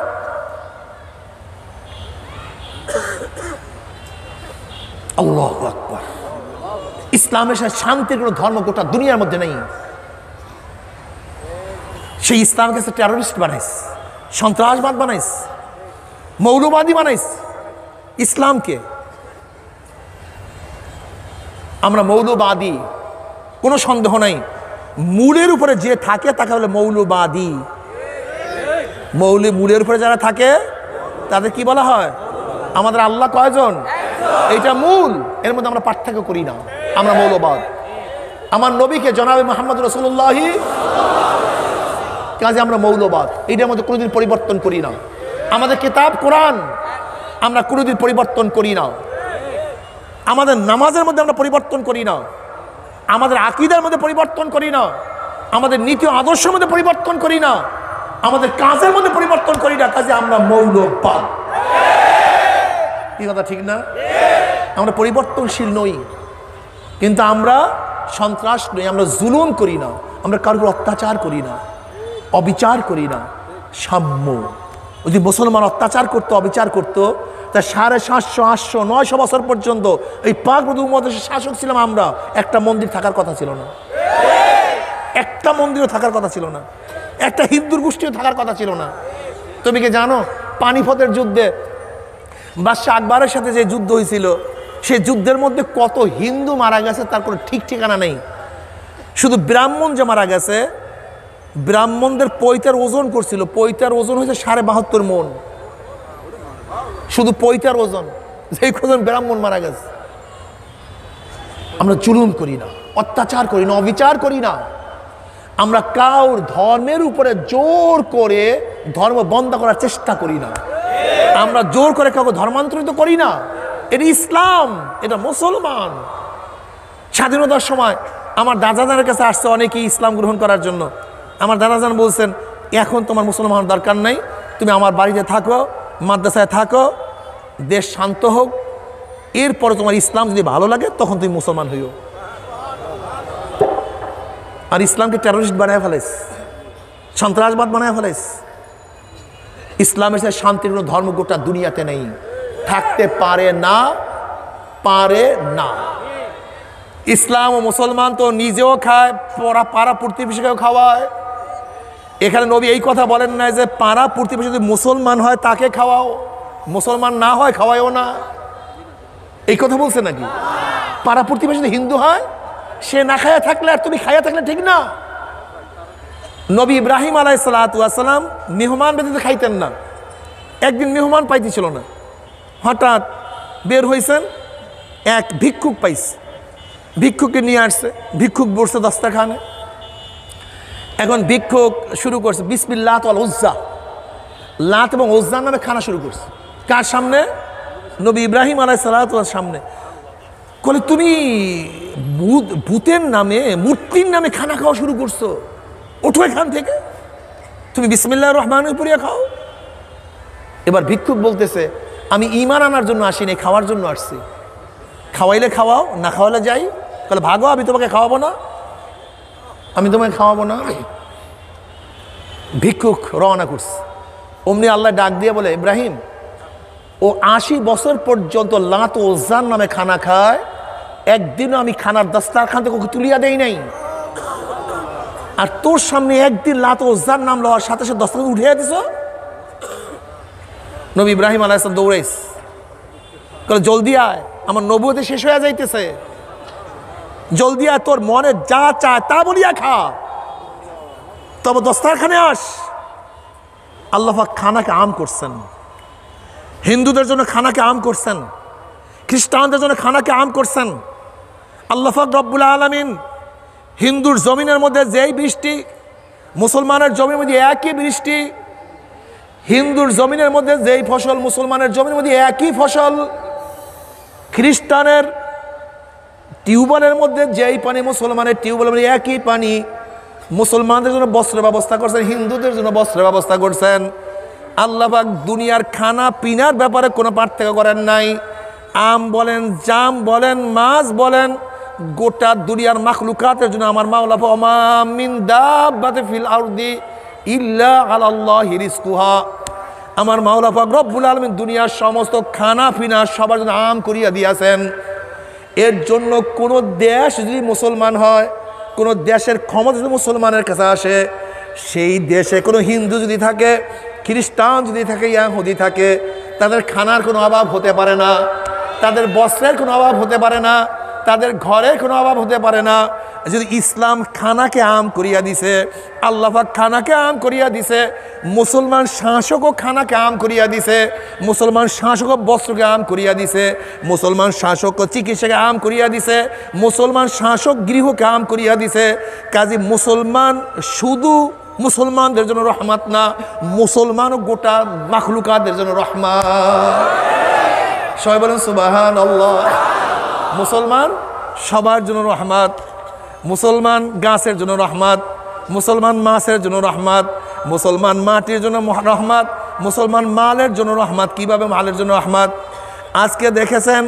আল্লাহু আকবার। ইসলামের সাথে শান্তির কোনো ধর্ম গোটা দুনিয়ার মধ্যে নেই। সেই ইসলামকে টেররিস্ট বানাইস, সন্ত্রাসবাদ বানাইস, মৌলবাদী বানাইস ইসলামকে। আমরা মৌলবাদী, কোনো সন্দেহ নাই। মূলের উপরে যে থাকে তাকে বলে মৌলবাদী। মূলের উপরে যারা থাকে তাদের কি বলা হয়? আমাদের আল্লাহ কয়জন? এইটা মূল, এর মধ্যে আমরা পার্থক্য করি না, আমরা মৌলবাদ। আমার নবীকে জনাবে মুহাম্মদ রাসূলুল্লাহ কাজে আমরা মৌলবাদ, এইটার মধ্যে কোনোদিন পরিবর্তন করি না। আমাদের কিতাব কোরআন আমরা কোনোদিন পরিবর্তন করি না। আমাদের নামাজের মধ্যে আমরা পরিবর্তন করি না, আমাদের আকীদার মধ্যে পরিবর্তন করি না, আমাদের নীতি আদর্শের মধ্যে পরিবর্তন করি না, আমাদের কাজের মধ্যে পরিবর্তন করি না। কাজে আমরা মৌলবাদ। কি কথা ঠিক না? আমরা পরিবর্তনশীল নই, কিন্তু আমরা সন্ত্রাস নই, আমরা জুলুম করি না, আমরা কারোর অত্যাচার করি না, অবিচার করি না, সাম্য। যদি মুসলমান অত্যাচার করতো, অবিচার করতো, তা 750, 800, 900 বছর পর্যন্ত এই পাক উপমহাদেশের শাসক ছিলাম আমরা। একটা মন্দির থাকার কথা ছিল না, একটা মন্দিরও থাকার কথা ছিল না, একটা হিন্দুর গোষ্ঠীও থাকার কথা ছিল না। তুমি কি জানো পানিপথের যুদ্ধে বাদশাহ আকবরের সাথে যে যুদ্ধ হয়েছিল, সেই যুদ্ধের মধ্যে কত হিন্দু মারা গেছে তার কোনো ঠিক ঠিকানা নেই। শুধু ব্রাহ্মণ যে মারা গেছে, ব্রাহ্মণদের পৈতার ওজন করছিল, পৈতার ওজন হয়েছে 72.5 মণ। শুধু পৈতার ওজন, যেই কজন ব্রাহ্মণ মারা গেছে। আমরা জুলুম করি না, অত্যাচার করি না, অবিচার করি না। আমরা কাউর ধর্মের উপরে জোর করে ধর্ম বন্ধ করার চেষ্টা করি না। আমরা জোর করে কাউকে ধর্মান্তরিত করি না। এটা ইসলাম, এটা মুসলমান। স্বাধীনতার সময় আমার দাদাজানের কাছে আসছে অনেকেই ইসলাম গ্রহণ করার জন্য। আমার দাদাজান বলছেন, এখন তোমার মুসলমান দরকার নাই, তুমি আমার বাড়িতে থাকো, মাদ্রাসায় থাকো, দেশ শান্ত হোক, এরপরে তোমার ইসলাম যদি ভালো লাগে তখন তুমি মুসলমান হইও। আর ইসলামকে টেররিস্ট বানায় ফেলাইস, সন্ত্রাসবাদ বানায় ফেলাইস। ইসলামের সাথে শান্তির কোনো ধর্ম গোটা দুনিয়াতে নেই, থাকতে পারে না, পারে না। ইসলাম ও মুসলমান তো নিজেও খায়, পাড়া প্রতিবেশীকেও খাওয়ায়। এখানে নবী এই কথা বলেন না যে পাড়া প্রতিবেশী যদি মুসলমান হয় তাকে খাওয়াও, মুসলমান না হয় খাওয়ায়ও না, এই কথা বলছে নাকি? পাড়া প্রতিবেশী যদি হিন্দু হয়, সে না খায়া থাকলে আর তুমি খায়া থাকলে ঠিক না। নবী ইব্রাহিম আলাইহিসসালাম মেহমান ব্যতীত খাইতেন না। একদিন মেহমান পাইতেছিল না, হঠাৎ বের হয়েছেন, এক ভিক্ষুক পাইছে, ভিক্ষুককে নিয়ে আসছে। ভিক্ষুক বসছে দস্তরখানে। এখন ভিক্ষুক শুরু করছে বিসমিল্লাহ ওয়াল উজ্জা, লাত এবং উজ্জার নামে খানা শুরু করছে। কার সামনে? নবী ইব্রাহিম আলাইহিসসালামের সামনে। বলে তুমি ভূতের নামে, মূর্তির নামে খানা খাওয়া শুরু করছো, ওঠো এখান থেকে, তুমি বিসমিল্লাহির রহমানির পড়িয়া খাও। এবার ভিক্ষুক বলতেছে, আমি ঈমান আনার জন্য আসিনি, খাওয়ার জন্য আসছি। খাওয়াইলে খাওয়াও, না খাওয়ালে যাই। বলে ভাগো, আমি তোমাকে খাওয়াবো না, আমি তোমাকে খাওয়াবো না। ভিক্ষুক রওনা করছে। অমনি আল্লাহ ডাক দিয়ে বলে, ইব্রাহিম, ও 80 বছর পর্যন্ত লাত ও উজ্জার নামে খানা খায়, একদিনও আমি খানার দাস্তারখান থেকে ওকে তুলিয়া দেই নাই। আর তোর সামনে একদিন লাত ও উজ্জার নাম লওয়ার সাথে সাথে দস্তারখান উঠিয়ে দিছ। নবী ইব্রাহিম আলাইহিস সালাম দৌড়াইস, বলে জলদি আয়, আমার নবুয়তে শেষ হয়ে যাইতেছে, জলদি আয়, তোর মনে যা চায় তা বলিয়া খা, তবে দস্তারখানে আস। আল্লাহ পাক খানাকে আম করছেন, হিন্দুদের জন্য খানাকে আম করছেন, খ্রিস্টানদের জন্য খানাকে আম করছেন। আল্লাহ পাক রব্বুল আলামিন হিন্দুর জমিনের মধ্যে যেই বৃষ্টি, মুসলমানের জমির মধ্যে একই বৃষ্টি, হিন্দুর জমিনের মধ্যে যেই ফসল, মুসলমানের জমির মধ্যে একই ফসল, খ্রিস্টানের টিউবওয়েলের মধ্যে যেই পানি, মুসলমানের টিউবওয়েলের মধ্যে একই পানি। মুসলমানদের জন্য বস্ত্রের ব্যবস্থা করছেন, হিন্দুদের জন্য বস্ত্রের ব্যবস্থা করছেন। আল্লাহ পাক দুনিয়ার খানা পিনার ব্যাপারে কোনো পার্থক্য করেন নাই। আম বলেন, জাম বলেন, মাছ বলেন, গোটা দুনিয়ার মাখলুকাতের জন্য আমার মাওলা ওমা মিন দাব্বাতিন ফিল আরদি ইল্লা আলাল্লাহি রিজকুহা, আমার মাওলা পাক রব্বুল আলামিন দুনিয়ার সমস্ত খানা পিনা সবার জন্য আম করিয়া দিয়েছেন। এর জন্য কোনো দেশ যদি মুসলমান হয়, কোনো দেশের ক্ষমতা যদি মুসলমানের কাছে আসে, সেই দেশে কোনো হিন্দু যদি থাকে, খ্রিস্টান যদি থাকে, ইহুদি থাকে, তাদের খানার কোনো অভাব হতে পারে না, তাদের বস্ত্রের কোনো অভাব হতে পারে না, তাদের ঘরের কোনো অভাব হতে পারে না। যদি ইসলাম খানাকে আম করিয়া দিছে, আল্লাহ পাক খানাকে আম করিয়া দিছে, মুসলমান শাসকও খানাকে আম করিয়া দিছে, মুসলমান শাসকও বস্ত্রকে আম করিয়া দিছে, মুসলমান শাসক চিকিৎসাকে আম করিয়া দিছে, মুসলমান শাসক গৃহকে আম করিয়া দিছে। কাজী মুসলমান শুধু মুসলমানদের জন্য রহমত না, মুসলমানও গোটা মাখলুকাতের জন্য রহমত। সবাই বলেন সুবহানাল্লাহ। মুসলমান সবার জন্য রহমত, মুসলমান গাছের জন্য রহমত, মুসলমান মাছের জন্য রহমত, মুসলমান মাটির জন্য রহমত, মুসলমান মালের জন্য রহমত। কিভাবে মালের জন্য রহমত? আজকে দেখেছেন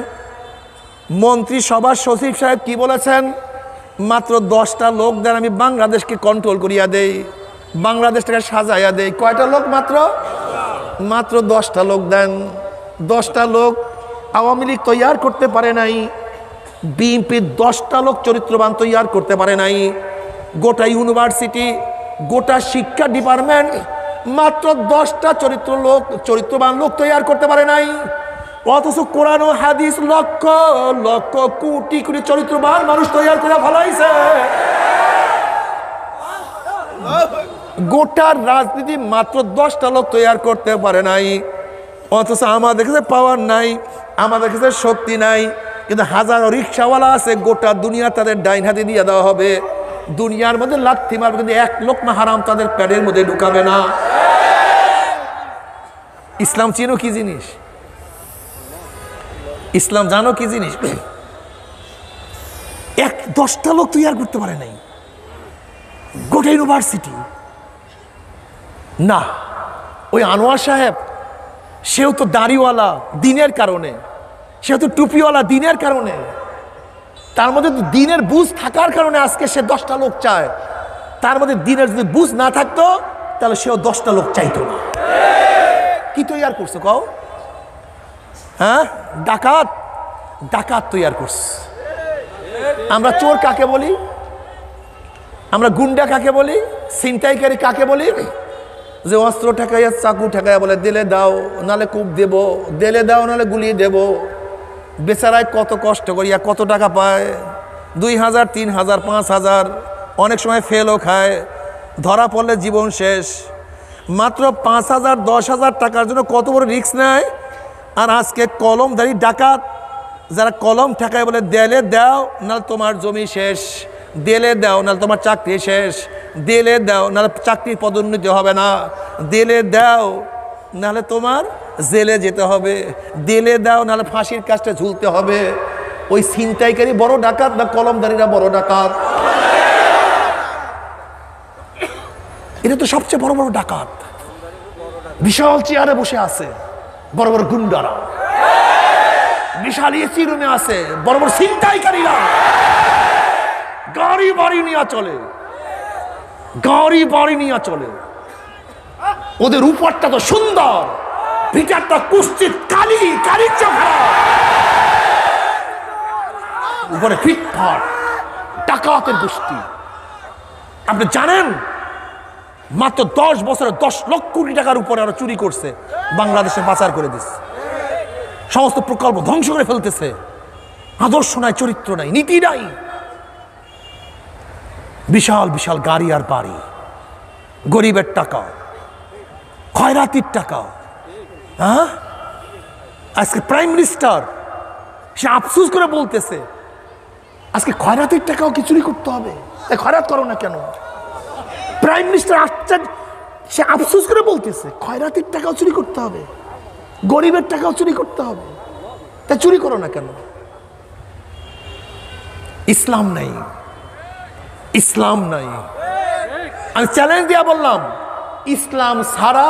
মন্ত্রী সভার সচিব সাহেব কি বলেছেন, মাত্র 10টা লোক দেন, আমি বাংলাদেশকে কন্ট্রোল করিয়া দেই, বাংলাদেশটাকে সাজাইয়া দেই। কয়টা লোক? মাত্র 10টা লোক দেন। 10টা লোক আওয়ামী লীগ তৈয়ার করতে পারে নাই, বিএনপির 10টা লোক চরিত্রবান তৈয়ার করতে পারে নাই, গোটা ইউনিভার্সিটি, গোটা শিক্ষা ডিপার্টমেন্ট মাত্র 10টা চরিত্রবান লোক তৈয়ার করতে পারে নাই। অথচ কোরআন ও হাদিস লক্ষ লক্ষ কোটি কোটি চরিত্রবান মানুষ তৈয়ার করে ফেলাইছে। গোটা রাজনীতি মাত্র 10টা লোক তৈয়ার করতে পারে নাই। অথচ আমাদের কাছে পাওয়ার নাই, আমাদের কাছে শক্তি নাই, কিন্তু হাজারো রিক্সাওয়ালা আছে, গোটা দুনিয়া তাদের ডাইন হাতে দিয়ে দেওয়া হবে। দুনিয়ার মধ্যে লাথি মারবে, কিন্তু এক লোকমা হারাম তাদের প্যাডের মধ্যে ঢুকাবে না। ইসলাম চিনো কি জিনিস? ইসলাম জানো কি জিনিস? 10টা লোক তৈয়ার করতে পারে নাই, গোটা ইউনিভার্সিটি না। ওই আনোয়ার সাহেব, সেও তো দাড়িওয়ালা দিনের কারণে, সেও তো টুপিওয়ালা দিনের কারণে, তার মধ্যে তো দিনের বুঝ থাকার কারণে আজকে সে 10টা লোক চায়। তার মধ্যে দিনের যদি বুঝ না থাকতো তাহলে সেও 10টা লোক চাইতো না। কি তৈয়ার করছো কও? হ্যাঁ, ডাকাত, ডাকাত তৈয়ার করছে। আমরা চোর কাকে বলি? আমরা গুন্ডা কাকে বলি? ছিনতাইকারী কাকে বলি? যে অস্ত্র ঠেকাইয়া, চাকু ঠেকাইয়া বলে দিলে দাও নালে কূপ দেব, দিলে দাও নালে গুলি দেব। বেচারায় কত কষ্ট করিয়া কত টাকা পায়, 2000, 3000, 5000, অনেক সময় ফেলও খায়। ধরা পড়লে জীবন শেষ। মাত্র 5000, 10,000 টাকার জন্য কত বড় রিস্ক নেয়। আর আজকে কলমধারী ডাকাত যারা কলম ঠেকায় বলে দিলে দাও নাহলে তোমার জমি শেষ, দিলে দাও নাহলে তোমার চাকরি শেষ, দিলে দাও নাহলে চাকরির পদোন্নতি হবে না, দিলে দাও নাহলে তোমার জেলে যেতে হবে, দিলে দাও নাহলে ফাঁসির কাজটা ঝুলতে হবে। ওই ছিনতাইকারী বড় ডাকাত না কলমদারিরা বড় ডাকাত? এটা তো সবচেয়ে বড় বড় ডাকাত, বিশাল চেয়ারে বসে আছে বড় বড় গুন্ডারা, বিশাল এসি রুমে আছে বড় বড় ছিনতাইকারীরা, গাড়ি বাড়ি নিয়ে চলে, গাড়ি বাড়ি নিয়ে চলে। ওদের উপরটা তো সুন্দর, ভিতরটা কুস্তির কালি, কালির চোখা, উপরে ফিটফাট ডাকাতের গোষ্ঠী। আপনি জানেন মাত্র 10 বছরে 10 লক্ষ কোটি টাকার উপরে আরো চুরি করছে, বাংলাদেশে পাচার করে দিচ্ছে, সমস্ত প্রকল্প ধ্বংস করে ফেলতেছে। আদর্শ নাই, চরিত্র নাই, নীতি নাই, বিশাল বিশাল গাড়ি আর বাড়ি, গরিবের টাকা, খয়রাতির টাকা। হ্যাঁ, আজকে প্রাইম মিনিস্টার সে আফসোস করে বলতেছে আজকে খয়রাতির টাকাও কি চুরি করতে হবে, তাই খয়রাত করো না কেন? প্রাইম মিনিস্টার সে আফসোস করে বলতেছে খয়রাতির টাকাও চুরি করতে হবে, গরিবের টাকাও চুরি করতে হবে, তাই চুরি করো না কেন? ইসলাম নাই, ইসলাম নাই। আমি চ্যালেঞ্জ দিয়া বললাম, ইসলাম ছাড়া,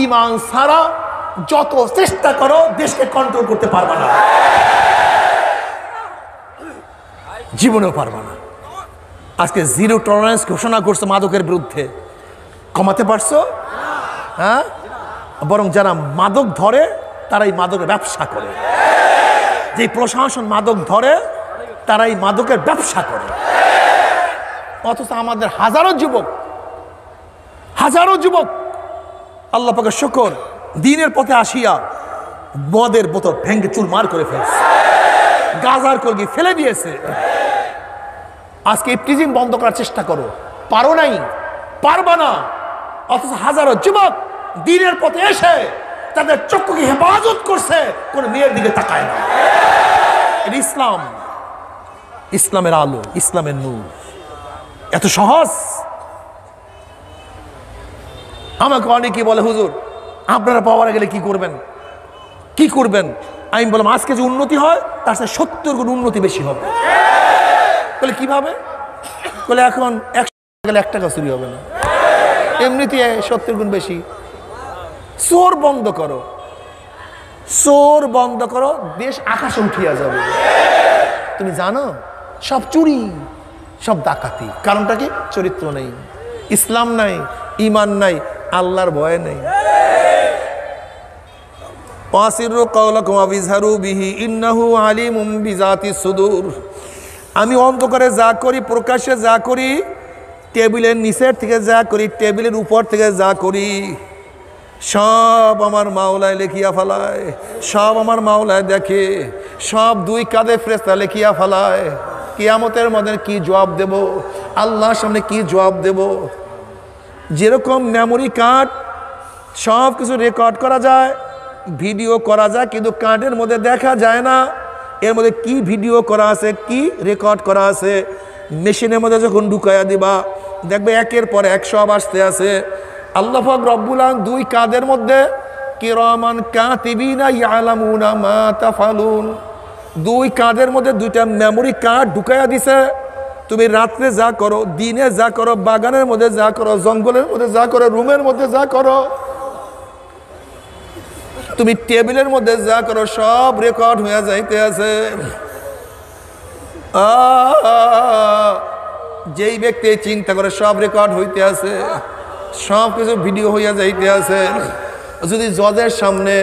ঈমান ছাড়া যত চেষ্টা করো দেশকে কন্ট্রোল করতে পারবে না, জীবনেও পারবে না। আজকে জিরো টলারেন্স ঘোষণা করছে মাদকের বিরুদ্ধে, কমাতে পারছো? হ্যাঁ, বরং যারা মাদক ধরে তারাই মাদকের ব্যবসা করে, যে প্রশাসন মাদক ধরে তারাই মাদকের ব্যবসা করে। অথচ আমাদের হাজারো যুবক আল্লাহ পাকের শুকর দ্বীনের পথে আসিয়া মদের বোতল ভেঙে চুরমার করে ফেলছে, গাজার কলগি ফেলে দিয়েছে। আজকে ইফটিজিং বন্ধ করার চেষ্টা করো, পারো নাই, পারবা না। অথচ হাজারো যুবক দ্বীনের পথে এসে তাদের চক্ষুকে হেফাজত করছে, কোন মেয়ের দিকে তাকায় না। এটা ইসলাম, ইসলামের আলো, ইসলামের নূর। এত সহজ। আমাকে অনেকেই বলে হুজুর আপনারা পাওয়ার গেলে কি করবেন? আমি বললাম আজকে যে উন্নতি হয় তার সাথে 70 গুণ উন্নতি বেশি হবে। বলে কিভাবে? বলে এখন 100 গেলে 1 টাকা চুরি হবে না, এমনিতে 70 গুণ বেশি। চোর বন্ধ করো, দেশ আকাশে উঠিয়া যাবে। তুমি জানো সব চুরি, সব ডাকাতি, কারণটা কি? চরিত্র নেই, ইসলাম নাই, ঈমান নাই, আল্লাহর ভয় নেই। আমি অন্ধকারে যা করি, প্রকাশ্যে যা করি, টেবিলের নিচের থেকে যা করি, টেবিলের উপর থেকে যা করি, সব আমার মাওলায় লেখিয়া ফেলায়, সব আমার মাওলায় দেখে, সব 2 কাঁধে ফেরেশতা লেখিয়া ফেলায়। কিয়ামতের মধ্যে কি জবাব দেব? আল্লাহর সামনে কি জবাব দেব? যেরকম মেমোরি কার্ড সব কিছু রেকর্ড করা যায়, ভিডিও করা যায়, কিন্তু কার্ডের মধ্যে দেখা যায় না এর মধ্যে কি ভিডিও করা আছে, কি রেকর্ড করা আছে। মেশিনের মধ্যে যখন ঢুকাইয়া দিবা দেখবে একের পর এক সব আসতে আছে। আল্লাহ পাক রব্বুল আলামিন 2 কাঁধের মধ্যে কিরামান কাতিবিনা ইয়ালামুনা মা তাফালুন, 2 কাঁধের মধ্যে 2টা মেমোরি কার্ড ঢুকাইয়া দিছে। তুমি রাত্রে যা করো, দিনে যা করো, বাগানের মধ্যে যা করো, জঙ্গলের মধ্যে যা করো, রুমের মধ্যে যা করো, তুমি টেবিলের মধ্যে যা করো, সব রেকর্ড হয়ে যাইতে আছে। যেই ব্যক্তি চিন্তা করে সব রেকর্ড হইতে আছে, সব কিছু ভিডিও হইয়া যাইতে আছে। যদি জজের সামনে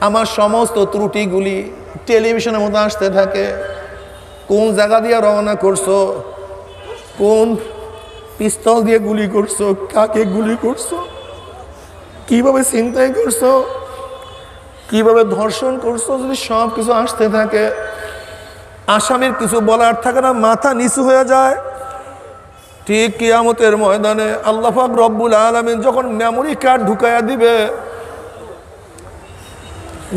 আমার সমস্ত ত্রুটিগুলি টেলিভিশনের মধ্যে আসতে থাকে, কোন জায়গা দিয়ে রওনা করছো, কোন পিস্তল দিয়ে গুলি করছো, কাকে গুলি করছো, কিভাবে ছিনতাই করছো, কিভাবে ধর্ষণ করছো, যদি সব কিছু আসতে থাকে, আসামির কিছু বলার থাকে না, মাথা নিচু হয়ে যায়। ঠিক কিয়ামতের ময়দানে আল্লাহ পাক রব্বুল আলামিন যখন মেমোরি কার্ড ঢুকাইয়া দিবে,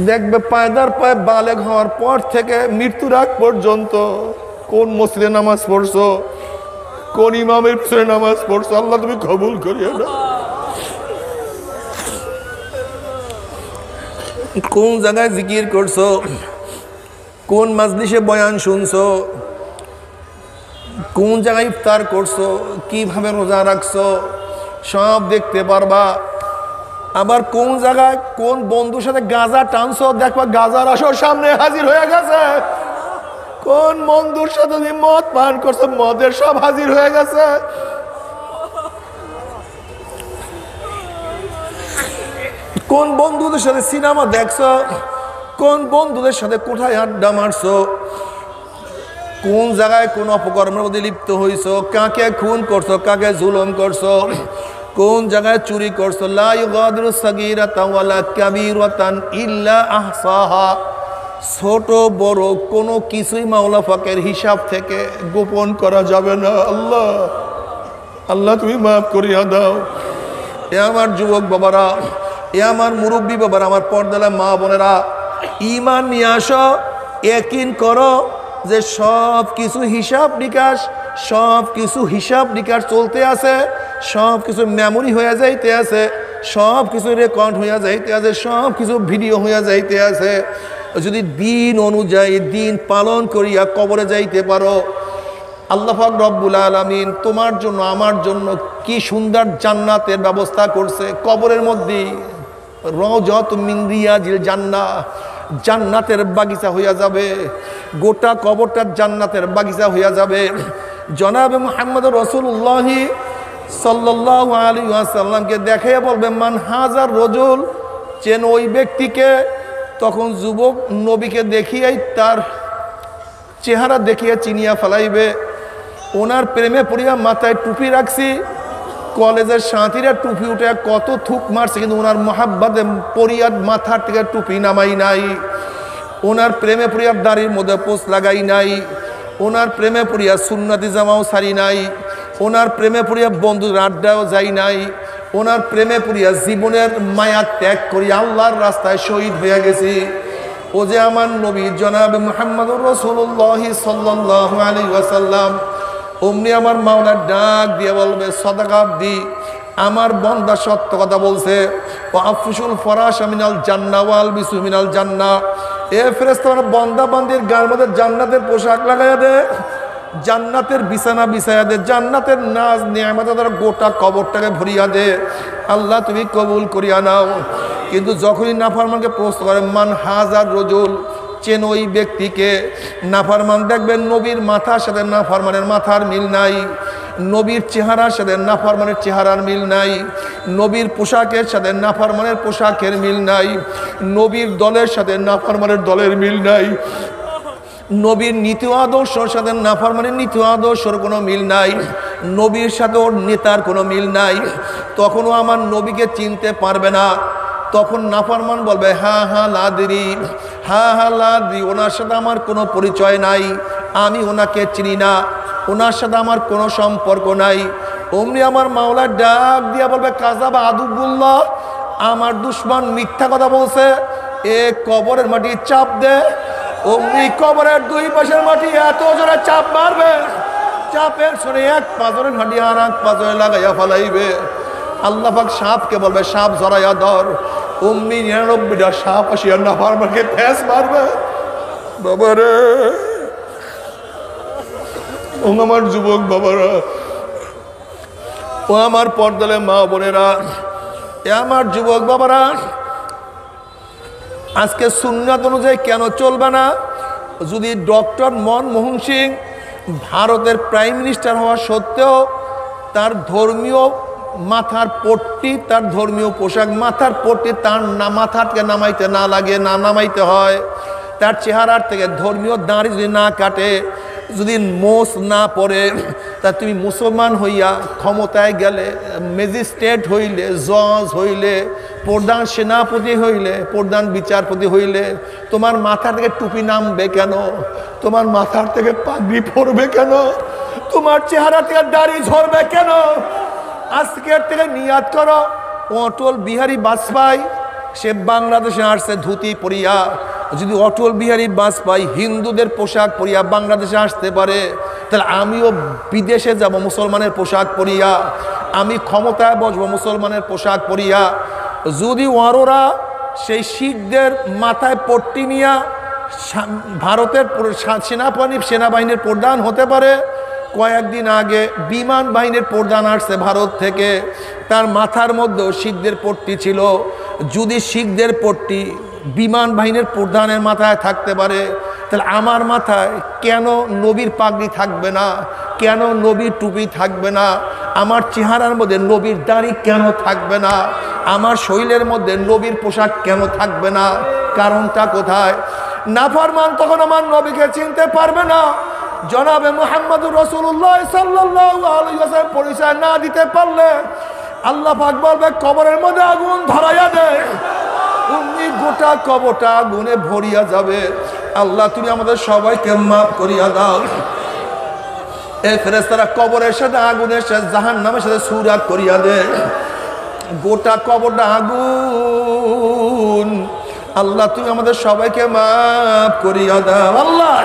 দেখবে পায়দার পায়ে বালেগ হওয়ার পর থেকে মৃত্যুর আগ পর্যন্ত কোন মসজিদে নামাজ পড়ছো, কোন ইমামের পিছনে নামাজ পড়ছো, আল্লাহ তুমি কবুল করিও না, কোন জায়গায় জিকির করছো, কোন মাজলিসে বয়ান শুনছো, কোন জায়গায় ইফতার করছো, কিভাবে রোজা রাখছো, সব দেখতে পারবা। আবার কোন জায়গায় কোন বন্ধুর সাথে গাঁজা টানছো, দেখবা গাঁজার আসর সামনে হাজির হয়ে গেছে। কোন বন্ধুর সাথে তুমি মদ পান করছো, মদের সব হাজির হয়ে গেছে। কোন বন্ধুদের সাথে সিনেমা দেখছো, কোন বন্ধুদের সাথে কোথায় আড্ডা মারছো, কোন জায়গায় কোন অপকর্মের মধ্যে লিপ্ত হইছো, কাকে খুন করছো, কাকে জুলুম করছো, কোন জায়গায় চুরি করছো। লা ইউগাদিরু সাগীরাতান ওয়ালা কাবীরাতান ইল্লা আহসাহা। ছোট বড় কোনো কিছুই মাওলা পাকের হিসাব থেকে গোপন করা যাবে না। আল্লাহ আল্লাহ তুমি মাফ করিয়া দাও। এ আমার যুবক বাবারা, এ আমার মুরব্বী বাবারা, আমার পর্দালা মা বোনেরা, ঈমান নিয়ে আসো, ইয়াকিন করো যে সব কিছু হিসাব নিকাশ, সব কিছু হিসাব নিকাশ চলতে আছে, সব কিছু মেমোরি হয়ে যাইতে আছে, সব কিছু রেকর্ড হইয়া যাইতে আছে, সব কিছু ভিডিও হইয়া যাইতে আছে। যদি দিন অনুযায়ী দিন পালন করিয়া কবরে যাইতে পারো, আল্লাহ পাক রব্বুল আলামিন তোমার জন্য আমার জন্য কি সুন্দর জান্নাতের ব্যবস্থা করছে। কবরের মধ্যে রওজাত মিন রিয়াজিল জান্নাহ, জান্নাতের বাগিচা হইয়া যাবে। গোটা কবরটা জান্নাতের বাগিচা হইয়া যাবে। জনাবে মুহাম্মদ রাসূলুল্লাহ সাল্লাল্লাহু আলাইহি ওয়াসাল্লামকে দেখাইয়া বলবে, মান হাজার রজুল, চেন ওই ব্যক্তিকে। তখন যুবক নবীকে দেখিয়াই তার চেহারা দেখিয়া চিনিয়া ফেলাইবে। ওনার প্রেমে পড়িয়া মাথায় টুপি রাখছি, কলেজের সাথীরা টুপি উঠে কত থুক মারছে, কিন্তু ওনার মহাব্বাতে পড়িয়া মাথার থেকে টুপি নামাই নাই। ওনার প্রেমে পড়িয়া দাড়ির মধ্যে পোষ লাগাই নাই। ওনার প্রেমে পড়িয়া সুন্নতি জামাও সারি নাই। ওনার প্রেমে পড়িয়া বন্ধুর আড্ডাও যাই নাই। ওনার প্রেমে পড়িয়া জীবনের মায়া ত্যাগ করিয়া আল্লাহর রাস্তায় শহীদ হয়ে গেছি। ও যে আমার নবী জনাবে মুহাম্মদুর রাসূলুল্লাহ সাল্লাল্লাহু আলাইহি ওয়াসাল্লাম, অমনি আমার মাওলা ডাক দিয়ে বলবে, সাদাকা আবদি, আমার বান্দা সত্য কথা বলছে। ও আফসুল ফরাশা মিনাল জান্নাহ ওয়াল বিসু মিনাল জান্নাহ। এ ফেরেশতারা বান্দা বান্দির গায়ের মধ্যে জান্নাতের পোশাক লাগাইয়া দে, জান্নাতের বিছানা বিছাইয়া দে, জান্নাতের নাজ নিয়ামতের দ্বারা গোটা কবরটাকে ভরিয়া দে। আল্লাহ তুমি কবুল করিয়া নাও। কিন্তু যখনই নাফরমানকে প্রশ্ন করে, মান হাজার রজুল, চেন ওই ব্যক্তিকে। নাফরমান দেখবেন নবীর মাথার সাথে নাফরমানের মাথার মিল নাই, নবীর চেহারার সাথে নাফরমানের চেহারার মিল নাই, নবীর পোশাকের সাথে নাফরমানের পোশাকের মিল নাই, নবীর দলের সাথে নাফরমানের দলের মিল নাই, নবীর নীতি আদর্শের সাথে নাফরমানের নীতি আদর্শের কোনো মিল নাই, নবীর সাথে ওর নেতার কোনো মিল নাই। তখনও আমার নবীকে চিনতে পারবে না। তখন নাফরমান বলবে, হ্যাঁ হ্যাঁ লাদিরি, হ্যাঁ হ্যাঁ লাদিরি, ওনার সাথে আমার কোনো পরিচয় নাই, আমি ওনাকে চিনি না, ওনার সাথে আমার কোনো সম্পর্ক নাই। অমনি আমার মাওলা ডাক দিয়া বলবে, কাযাবা আদুবুল্লাহ, আমার দুশমন মিথ্যা কথা বলছে, এ কবরের মাটি চাপ দে। অমনি কবরের দুই পাশের মাটি এত জোরে চাপ মারবে, চাপের সরে এক পাথরের হাঁটি আর এক পাথরে লাগাইয়া ফেলাইবে। আল্লাহ পাক সাপকে বলবে, সাপ জড়াইয়া ধর। অমনি 99টা সাপ আসিয়া নাফরমানকে ফেস মারবে। বাবারে, ও আমার যুবক বাবারা, ও আমার পর্দালে মা বোনেরা, এ আমার যুবক বাবারা, আজকে সুন্নাত অনুযায়ী কেন চলবে না? যদি ডক্টর মনমোহন সিং ভারতের প্রাইম মিনিস্টার হওয়া সত্ত্বেও তার ধর্মীয় মাথার পট্টি, তার ধর্মীয় পোশাক, মাথার পট্টি তার মাথার থেকে নামাইতে না লাগে, না নামাইতে হয়, তার চেহারার থেকে ধর্মীয় দাঁড়ি যদি না কাটে, যদি মোষ না পড়ে, তা তুমি মুসলমান হইয়া ক্ষমতায় গেলে, ম্যাজিস্ট্রেট হইলে, জজ হইলে, প্রধান সেনাপতি হইলে, প্রধান বিচারপতি হইলে, তোমার মাথা থেকে টুপি নামবে কেন? তোমার মাথার থেকে পাগড়ি পরবে কেন? তোমার চেহারা থেকে দাড়ি ঝরবে কেন? আজকের থেকে নিয়াত করো, অটল বিহারী বাজপেয়ী সে বাংলাদেশে আসছে ধুতি পরিয়া। যদি অটল বিহারী বাজপেয়ী হিন্দুদের পোশাক পরিয়া বাংলাদেশে আসতে পারে, তাহলে আমিও বিদেশে যাব মুসলমানের পোশাক পরিয়া, আমি ক্ষমতায় বসবো মুসলমানের পোশাক পরিয়া। যদি ওরা সেই শিখদের মাথায় পট্টি নিয়া ভারতের সেনাবাহিনীর প্রধান হতে পারে। কয়েকদিন আগে বিমান বাহিনীর প্রধান আসছে ভারত থেকে, তার মাথার মধ্যেও শিখদের পট্টি ছিল। যদি শিখদের পট্টি বিমান বাহিনীর প্রধানের মাথায় থাকতে পারে, তাহলে আমার মাথায় কেন নবীর পাগড়ি থাকবে না? কেন নবীর টুপি থাকবে না? আমার চেহারার মধ্যে নবীর দাড়ি কেন থাকবে না? আমার শরীরের মধ্যে নবীর পোশাক কেন থাকবে না? কারণটা কোথায়? নাফরমান তখন আমার নবীকে চিনতে পারবে না। জনাবে মুহাম্মদুর রাসূলুল্লাহ সাল্লাল্লাহু আলাইহি ওয়াসাল্লাম পরিচয় না দিতে পারলে আল্লাহ পাক বলবে কবরের মধ্যে আগুন ধরাইয়া দে। উনি গোটা কবরটা আগুনে ভরিয়া যাবে। আল্লাহ তুমি আমাদের সবাইকে মাফ করিয়া দাও। এই ফেরেশতারা কবরের সাথে আগুনের সাথে জাহান্নামের সাথে সুরাত করিয়া দে। গোটা কবরটা আগুন। আল্লাহ তুমি আমাদের সবাইকে মাফ করিয়া দাও। আল্লাহ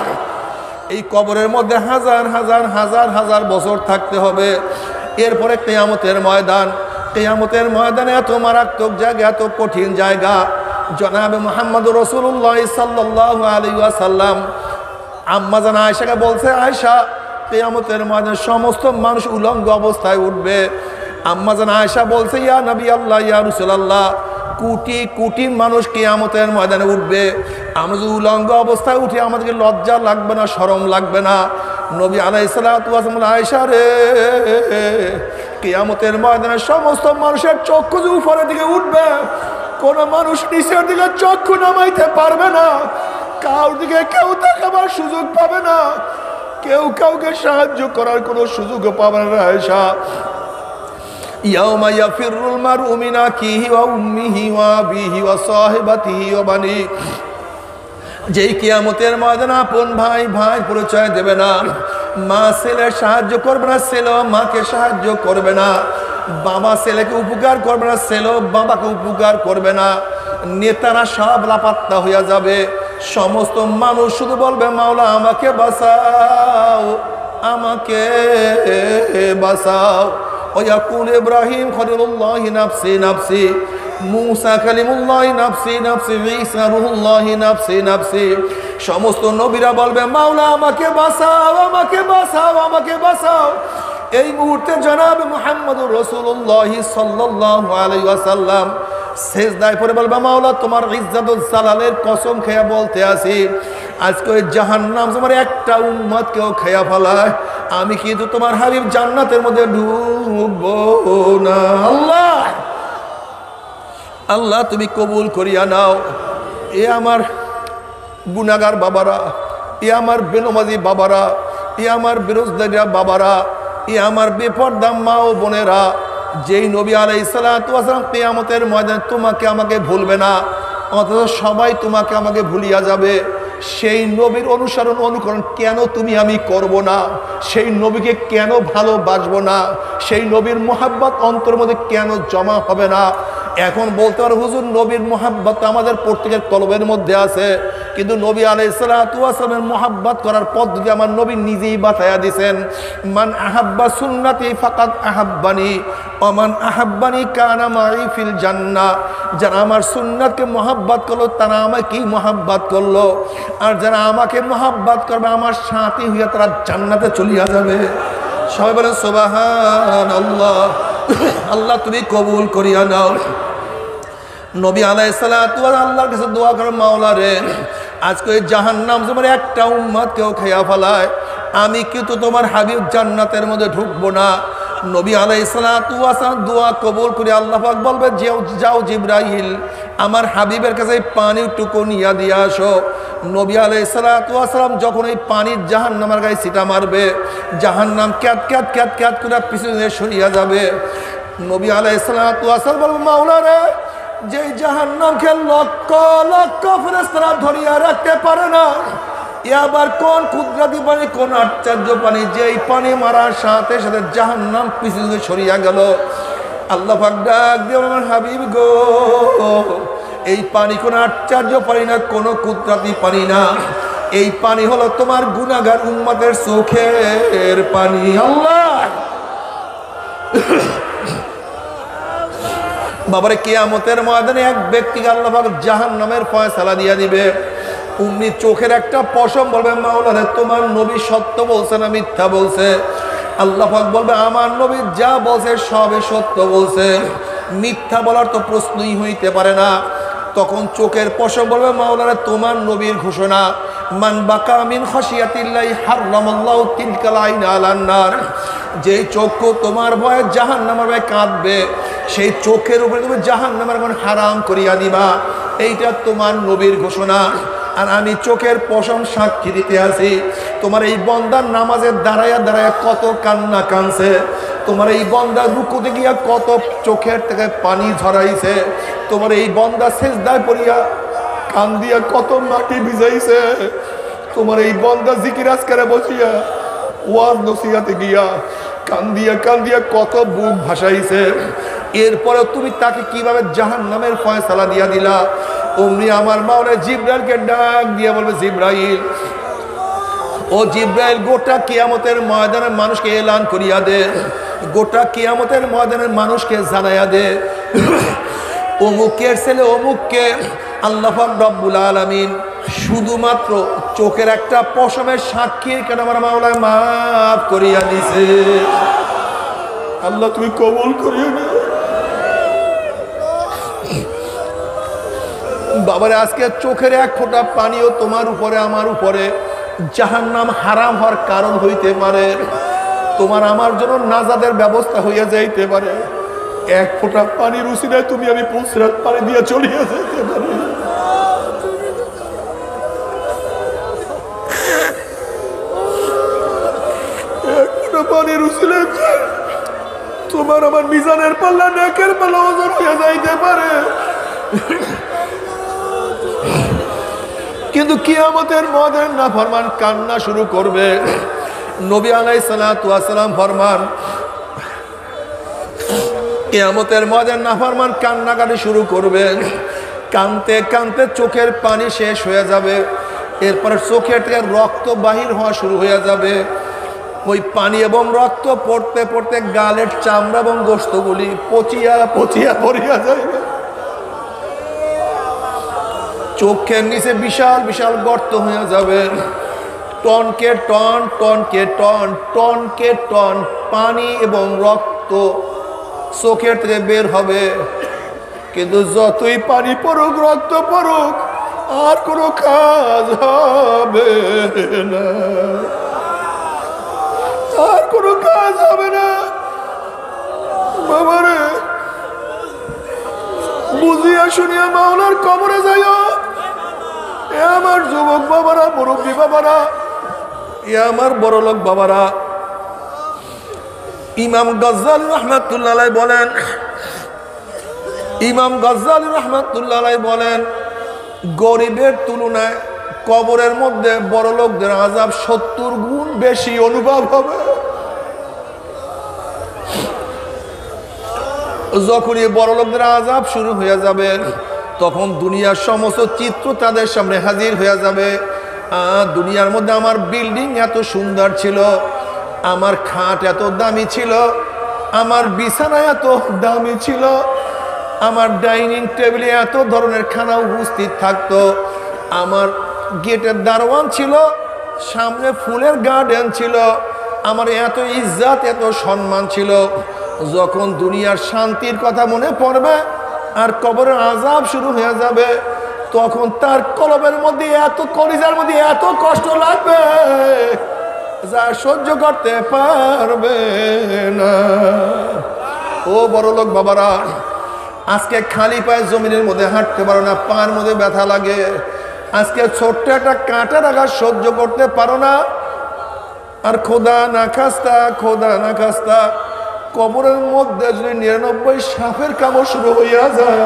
এই কবরের মধ্যে হাজার হাজার হাজার হাজার বছর থাকতে হবে। এরপরে কিয়ামতের ময়দান। কিয়ামতের ময়দানে এত মারাত্মক জায়গা, এত কঠিন জায়গা। জনাবে মুহাম্মদুর রাসূলুল্লাহ সাল্লাল্লাহু আলাইহি ওয়াসাল্লাম আম্মা জান আয়েশাকে বলছে, আয়েশা কিয়ামতের ময়দানে সমস্ত মানুষ উলঙ্গ অবস্থায় উঠবে। আম্মা জান আয়েশা বলছে, ইয়া নবী আল্লাহ, ইয়া রাসূলুল্লাহ, কোটি কোটি মানুষ কিয়ামতের ময়দানে উঠবে, আমরা যদি উলঙ্গ অবস্থায় উঠি আমাদেরকে লজ্জা লাগবে না, শরম লাগবে না? নবী আলাইহিস সালাতু ওয়াস সালাম, আয়েশা রে, কিয়ামতের ময়দানে সমস্ত মানুষের চক্ষু যে উপরের দিকে উঠবে, কোন মানুষ নিচের দিকে চক্ষু নামাইতে পারবে না। কার দিকে কেউ তাকাবার সুযোগ পাবে না, কেউ কাউকে সাহায্য করার কোনো সুযোগও পাবে না। আয়েশা, ইয়াউমা ইয়াফিরুল মারউ মিন আখিহি ওয়া উম্মিহি ওয়া আবিহি ওয়া সাহিবাতিহি ওয়া বানি। যেই কিয়ামতের ময়দানে আপন ভাই ভাই পরিচয় দেবে না, মা ছেলের সাহায্য করবে না, ছেলে মাকে সাহায্য করবে না, বাবা ছেলেকে উপকার করবে না, ছেলে বাবাকে উপকার করবে না। নেতারা সব লাপাত্তা হইয়া যাবে। সমস্ত মানুষ শুধু বলবে, মাওলা আমাকে বাঁচাও, আমাকে বাঁচাও। ওয়াকুল ইব্রাহিম খলিলুল্লাহ নাফসি নাফসি, মুসা কালিমুল্লাহ নাফসি নাফসি, ঈসা রূহুল্লাহ নাফসি নাফসি। সমস্ত নবীরা বলবে, মাওলা আমাকে বাঁচাও, আমাকে বাঁচাও, আমাকে বাঁচাও। এই মুহূর্তে জনাব মুহাম্মদুর রাসূলুল্লাহ সাল্লাল্লাহু আলাইহি ওয়াসাল্লাম সেজদায় পড়ে বলবে, মাওলা তোমার ইজ্জতুল জালালের কসম খেয়ে বলতে আছি, আজকে ওই জাহান্নাম তোমার একটা উম্মতকেও খেয়া ফেলায়, আমি কিন্তু তোমার হাবিব জান্নাতের মধ্যে ঢুকবো না। আল্লাহ, আল্লাহ তুমি কবুল করিয়া নাও। এ আমার গুনাহগার বাবারা, এ আমার বেনমাজি বাবারা, এ আমার বেরোজগার বাবারা, এ আমার বেপরদা মা ও বোনেরা, যেই নবী আলাইহিস সালাতু ওয়াস সালাম কিয়ামতের ময়দানে তোমাকে আমাকে ভুলবে না, অথচ সবাই তোমাকে আমাকে ভুলিয়া যাবে। সেই নবীর অনুসরণ অনুকরণ কেন তুমি আমি করব না? সেই নবীকে কেন ভালোবাসবো না? সেই নবীর মোহাব্বত অন্তর মধ্যে কেন জমা হবে না? এখন বলতে পারো, হুজুর নবীর মোহাব্বত আমাদের প্রত্যেকের কলবের মধ্যে আছে, কিন্তু নবী আলাইহিস সালাতু ওয়াস সালামের মোহাব্বত করার পদ্ধতি আমার নবী নিজেই বাতায়া দিয়েছেন। মান আহাব্বা সুন্নতি ফাকাদ আহাব্বানি ওয়া মান আহাব্বানি কানা মাই ফিল জান্নাহ। যারা আমার সুন্নাতকে মোহাব্বত করলো তারা আমাকেই মোহাব্বত করলো, আর যারা আমাকে মোহাব্বত করবে আমার সাথী হইয়া তারা জান্নাতে চলিয়া যাবে। সবাই বলেন সুবহানাল্লাহ। আল্লাহ তুমি কবুল করিয়া নাও। নবী আলাইহিস সালাতু ওয়াস সালাম আল্লাহর কাছে দোয়া করেন, মাওলা রে, আজকে ওই জাহান্নাম তোমার একটা উম্মত কেউ খেয়া ফেলায়, আমি কিন্তু তোমার হাবিব জান্নাতের মধ্যে ঢুকবো না। নবী আলাইহিস সালাতু ওয়াস সালাম দোয়া কবুল করে আল্লাহ পাক বলবে, যাও জিবরাইল, আমার হাবিবের কাছে পানির টুকু নিয়ে দিয়ে আসো। নবী আলাইহিস সালাতু ওয়াস সালাম যখন এই পানির জাহান্নামের গায়ে ছিটা মারবে, জাহান্নাম ক্যাত ক্যাত ক্যাত ক্যাত করে পিছনে সরিয়া যাবে। নবী আলাইহিস সালাতু ওয়াস সালাম বলবে, মাওলা রে, যে জাহান্নামকে লক্ষ লক্ষ ফেরেশতারা ধরিয়া রাখতে পারে না, এ আবার কোন কুদরতি পানি, কোন আশ্চর্য পানি, যেই পানি মারার সাথে সাথে জাহান্নাম পিছনে সরিয়া গেল। আল্লাহ পাক ডাক দিয়ে, আমার হাবিব গো, এই পানি কোন আশ্চর্য পানি না, কোন কুদরতি পানি না, এই পানি হলো তোমার গুনাহগার উম্মতের চোখের পানি। আল্লাহ বাবারে, কিয়ামতের ময়দানে এক ব্যক্তিকে আল্লাহ পাক জাহান্নামের ফয়সালা দিয়া দিবে। অমনি চোখের একটা পশম বলবে মাওলানা তোমার নবী সত্য বলছে না মিথ্যা বলছে? আল্লাহ পাক বলবে আমার নবী যা বলছে সবে সত্য বলছে, মিথ্যা বলার তো প্রশ্নই হইতে পারে না। তখন চোখের পশম বলবে মাওলানা তোমার নবীর ঘোষণা, মান বাকা মিন খাশিয়াতিল্লাহি হারামাল্লাহু তিলকাল আইন আলান নার। যেই চক্ষু তোমার ভয়ে জাহান্নামের ভয়ে কাঁদবে, সেই চোখের উপরে তুমি জাহান্নামের আগুন হারাম করিয়া দিবা, এইটা তোমার নবীর ঘোষণা। আর আমি চোখের পশম সাক্ষী দিতে আছি, তোমার এই বন্দার নামাজের দাঁড়াইয়া দাঁড়াইয়া কত কান্না কানছে, তোমার এই বন্দা রুকুতে গিয়া কত চোখের থেকে পানি ঝরাইছে, তোমার এই বন্দা সেজদায় পড়িয়া কান দিয়া কত মাটি ভিজাইছে, তোমার এই বন্দা জিকির আজকারে বসিয়া ওয়াজ নসিহাতে গিয়া কান দিয়া কত বুক ভাসাইছে। এরপরে তুমি তাকে কিভাবে জাহান্নামের ফয়সালা দিয়া দিলা? অমনি আমার মাওলা জিব্রাইলকে ডাক দিয়া বলবে, জিব্রাইল, ও জিব্রাইল, গোটা কিয়ামতের ময়দানের মানুষকে এলান করিয়া দে, গোটা কিয়ামতের ময়দানের মানুষকে জানাইয়া দে, অমুকের ছেলে অমুককে আল্লাহ পাক রব্বুল আলামিন শুধুমাত্র চোখের একটা পশমের সাক্ষীর কেন আমার মাওলা মাফ করিয়া দিছে। আল্লাহ তুমি কবুল করিও না। বাবারে আজকে চোখের এক ফোঁটা পানিও তোমার উপরে আমার উপরে জাহান্নাম হারাম হওয়ার কারণ হইতে পারে, তোমার আমার জন্য নাজাদের ব্যবস্থা হইয়া যাইতে পারে। এক ফোঁটা পানির উসিলায় তুমি আমি পুলসিরাত পানি দিয়ে চলিয়ে যাইতে পারি। এক ফোঁটা পানির উসিলায় তোমার আমার মিজানের পাল্লা নেকের পাল্লা ওজন হইয়া যাইতে পারে। কিন্তু কিয়ামতের ময়দানে নাফরমান কান্না শুরু করবে। নবী আলাইহিস সালাতু ওয়াস সালাম ফরমান, কিয়ামতের ময়দানে নাফরমান কান্নাকাটি শুরু করবে, কানতে কানতে চোখের পানি শেষ হয়ে যাবে, এরপর চোখের থেকে রক্ত বাহির হওয়া শুরু হয়ে যাবে। ওই পানি এবং রক্ত পড়তে পড়তে গালের চামড়া এবং গোশতগুলি পচিয়া পচিয়া পড়িয়া যাবে। চোখের নিচে বিশাল বিশাল গর্ত হয়ে যাবে, টনকে টন টনকে টন টনকে টন পানি এবং রক্ত চোখের থেকে বের হবে। কিন্তু যতই পানি পড়ুক রক্ত পড়ুক আর কোনো কাজ হবে না, আর কোনো কাজ হবে না। বাবারে বুঝিয়া শুনিয়া মাওলার কবরে যাইও। এ আমার যুবক বাবারা, মুরব্বী বাবারা, এ আমার বড়লোক বাবারা, ইমাম গজ্জালী রাহমাতুল্লাহ আলাইহি বলেন, ইমাম গজ্জালী রাহমাতুল্লাহ আলাইহি বলেন, গরিবের তুলনায় কবরের মধ্যে বড়লোকদের আযাব 70 গুণ বেশি অনুভব হবে। যখন এই বড়লোকদের আযাব শুরু হয়ে যাবে, তখন দুনিয়ার সমস্ত চিত্র তাদের সামনে হাজির হয়ে যাবে। দুনিয়ার মধ্যে আমার বিল্ডিং এত সুন্দর ছিল, আমার খাট এত দামি ছিল, আমার বিছানা এত দামি ছিল, আমার ডাইনিং টেবিলে এত ধরনের খানা উপস্থিত থাকতো, আমার গেটের দারোয়ান ছিল, সামনে ফুলের গার্ডেন ছিল, আমার এত ইজ্জত এত সম্মান ছিল। যখন দুনিয়ার শান্তির কথা মনে পড়বে আর কবরের আযাব শুরু হয়ে যাবে, তখন তার কলবের মধ্যে এত, কলিজার মধ্যে এত কষ্ট লাগবে যা সহ্য করতে পারবে না। ও বড়লোক বাবারা, আজকে খালি পায়ে জমিনের মধ্যে হাঁটতে পারো না, পায়ের মধ্যে ব্যথা লাগে, আজকে ছোট্ট একটা কাঁটার আঘাত সহ্য করতে পারো না, আর খোদা না খাস্তা, খোদা না খাস্তা কবরের মধ্যে যদি 99 সাপের কামড় শুরু হইয়া যায়,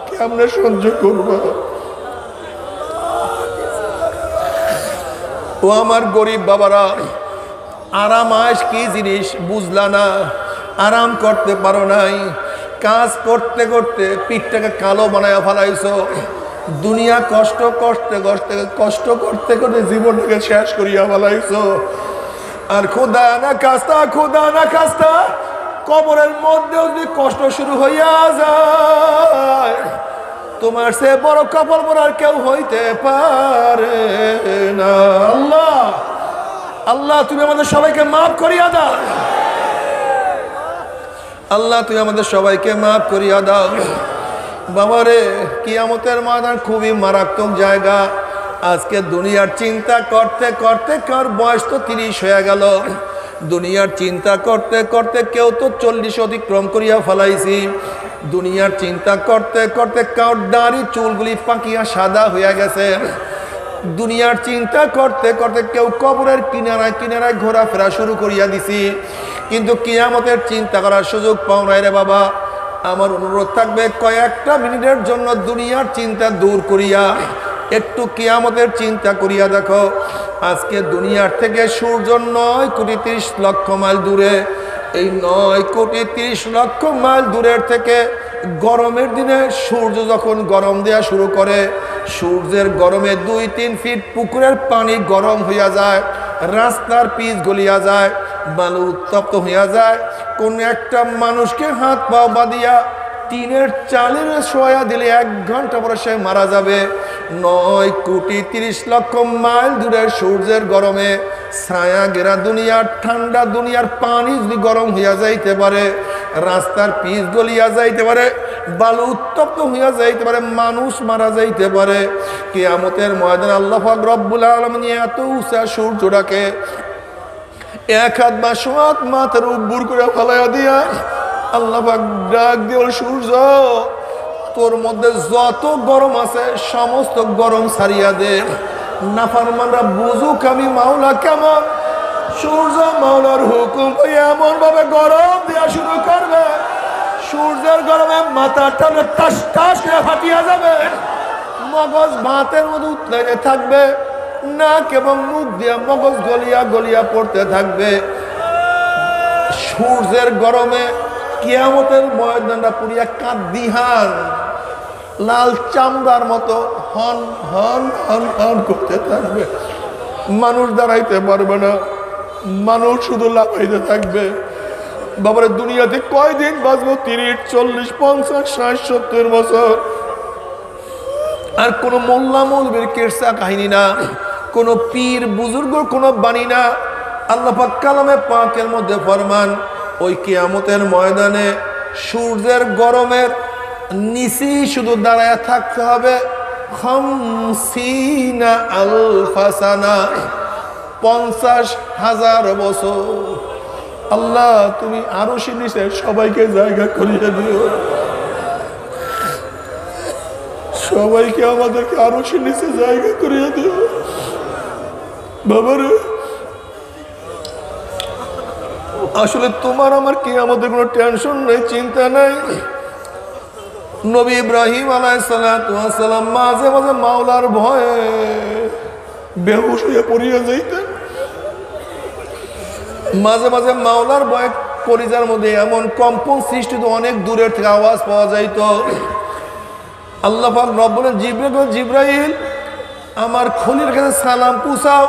কেমনে সহ্য করব? ও আমার গরিব বাবারা, আরাম আয়েশ কি জিনিস বুঝলা না, আরাম করতে পারো নাই, কাজ করতে করতে পিঠটাকে কালো বানায় ফেলাইছো, দুনিয়া কষ্ট করতে করতে কষ্ট করতে করতে জীবনটাকে শেষ করিয়া ফেলাইছো। আর খোদা না খাস্তা, খোদা না খাস্তা কবরের মধ্যেও যদি কষ্ট শুরু হইয়া যায়, তোমার সে বড় কপাল পরা আর কেউ হইতে পারে না। আল্লাহ আল্লাহ তুমি আমাদের সবাইকে মাফ করিয়া দাও। আল্লাহ তুমি আমাদের সবাইকে মাফ করিয়া দাও। বাবারে কিয়ামতের ময়দান খুবই মারাত্মক জায়গা। আজকে দুনিয়ার চিন্তা করতে করতে কার বয়স তো 30 হয়ে গেল। দুনিয়ার চিন্তা করতে করতে কেউ তো 40 অতিক্রম করিয়া ফেলাইছি। দুনিয়ার চিন্তা করতে করতে কার দাড়ি চুলগুলি পাকিয়া সাদা হইয়া গেছে। দুনিয়ার চিন্তা করতে করতে কেউ কবরের কিনারায় কিনারায় ঘোরাফেরা শুরু করিয়া দিছি। কিন্তু কিয়ামতের চিন্তা করার সুযোগ পাও নাই রে বাবা। আমার অনুরোধ থাকবে কয়েকটা মিনিটের জন্য দুনিয়ার চিন্তা দূর করিয়া একটু কিয়ামতের চিন্তা করিয়া দেখো। আজকে দুনিয়ার থেকে সূর্য 9 কোটি 30 লক্ষ মাইল দূরে। এই 9 কোটি 30 লক্ষ মাইল দূরের থেকে গরমের দিনে সূর্য যখন গরম দেয়া শুরু করে, সূর্যের গরমে 2-3 ফিট পুকুরের পানি গরম হইয়া যায়, রাস্তার পিচ গলিয়া যায়, বালু উত্তপ্ত হইয়া যায়। কোন একটা মানুষকে হাত পা বাঁধিয়া টিনের চালের শোয়া দিলে 1 ঘন্টা পরে সে মারা যাবে। 9 কোটি 30 লক্ষ মাইল দূরে সূর্যের গরমে ছায়া ঘেরা দুনিয়ার ঠান্ডা দুনিয়ার পানি যদি গরম হইয়া যাইতে পারে, রাস্তার পিচ গলিয়া যাইতে পারে, বালু উত্তপ্ত হইয়া যাইতে পারে, মানুষ মারা যাইতে পারে, কিয়ামতের ময়দানে আল্লাহ পাক রব্বুল আলামিন এত উঁচা সূর্যটাকে 1 হাত বা 100 হাত মাথার উপর করে ফেলাইয়া দিয়া আল্লাহ পাক ডাক দিয়ে সূর্য তোর মধ্যে যত গরম আছে সমস্ত গরম ছাড়িয়া দে। নাফরমানরা বুঝুক আমি মাওলা কেমন। সূর্য মাওলার হুকুম এমন ভাবে গরম দেওয়া শুরু করবে, সূর্যের গরমে মাথাটা টাস টাস করে ফাটিয়া যাবে, মগজ ভাতের মধ্যে উতলে থাকবে, নাক এবং মুখ দিয়ে মগজ গলিয়া গলিয়া পড়তে থাকবে। সূর্যের গরমে কিয়ামতের ময়দানটা পুরিয়া কাঁদিহান লাল চামড়ার মতো হন হন হন হন করতে থাকবে। মানুষ দাঁড়াইতে পারবে না, মানুষ শুধু লাফাইতে থাকবে। বাবারে দুনিয়াতে কয়দিন বাঁচবো? 30, 40, 50, 60, 70 বছর। আর কোনো মোল্লা মৌলবীর কেরসা কাহিনী না, কোনো পীর বুজুর্গর কোনো বাণী না। আল্লাহ পাক কালামে পাকের মধ্যে ফরমান ওই কিয়ামতের ময়দানে সূর্যের গরমের নিচে শুধু দাঁড়ায় থাকতে হবে 50 আলফা সানা, 50,000 বছর। আল্লাহ তুমি আরো নিচে সবাইকে জায়গা করিয়ে দিও, সবাইকে আমাদেরকে আরো নিচে জায়গা করিয়ে দিও। বাবারে আসলে তোমার আমার কি আমাদের কোনো টেনশন নেই, চিন্তা নাই। নবী ইব্রাহিম আলাইহিস সালাম মাঝে মাঝে মাওলার ভয়ে বেহুশ হয়ে পড়িয়া যাইতেন। মাঝে মাঝে মাওলার ভয়ে কলিজার মধ্যে এমন কম্পন সৃষ্টি, তো অনেক দূরের থেকে আওয়াজ পাওয়া যাইত। আল্লাহ পাক রব্বুল জিব্রাইল আমার খলির কাছে সালাম পৌঁছাও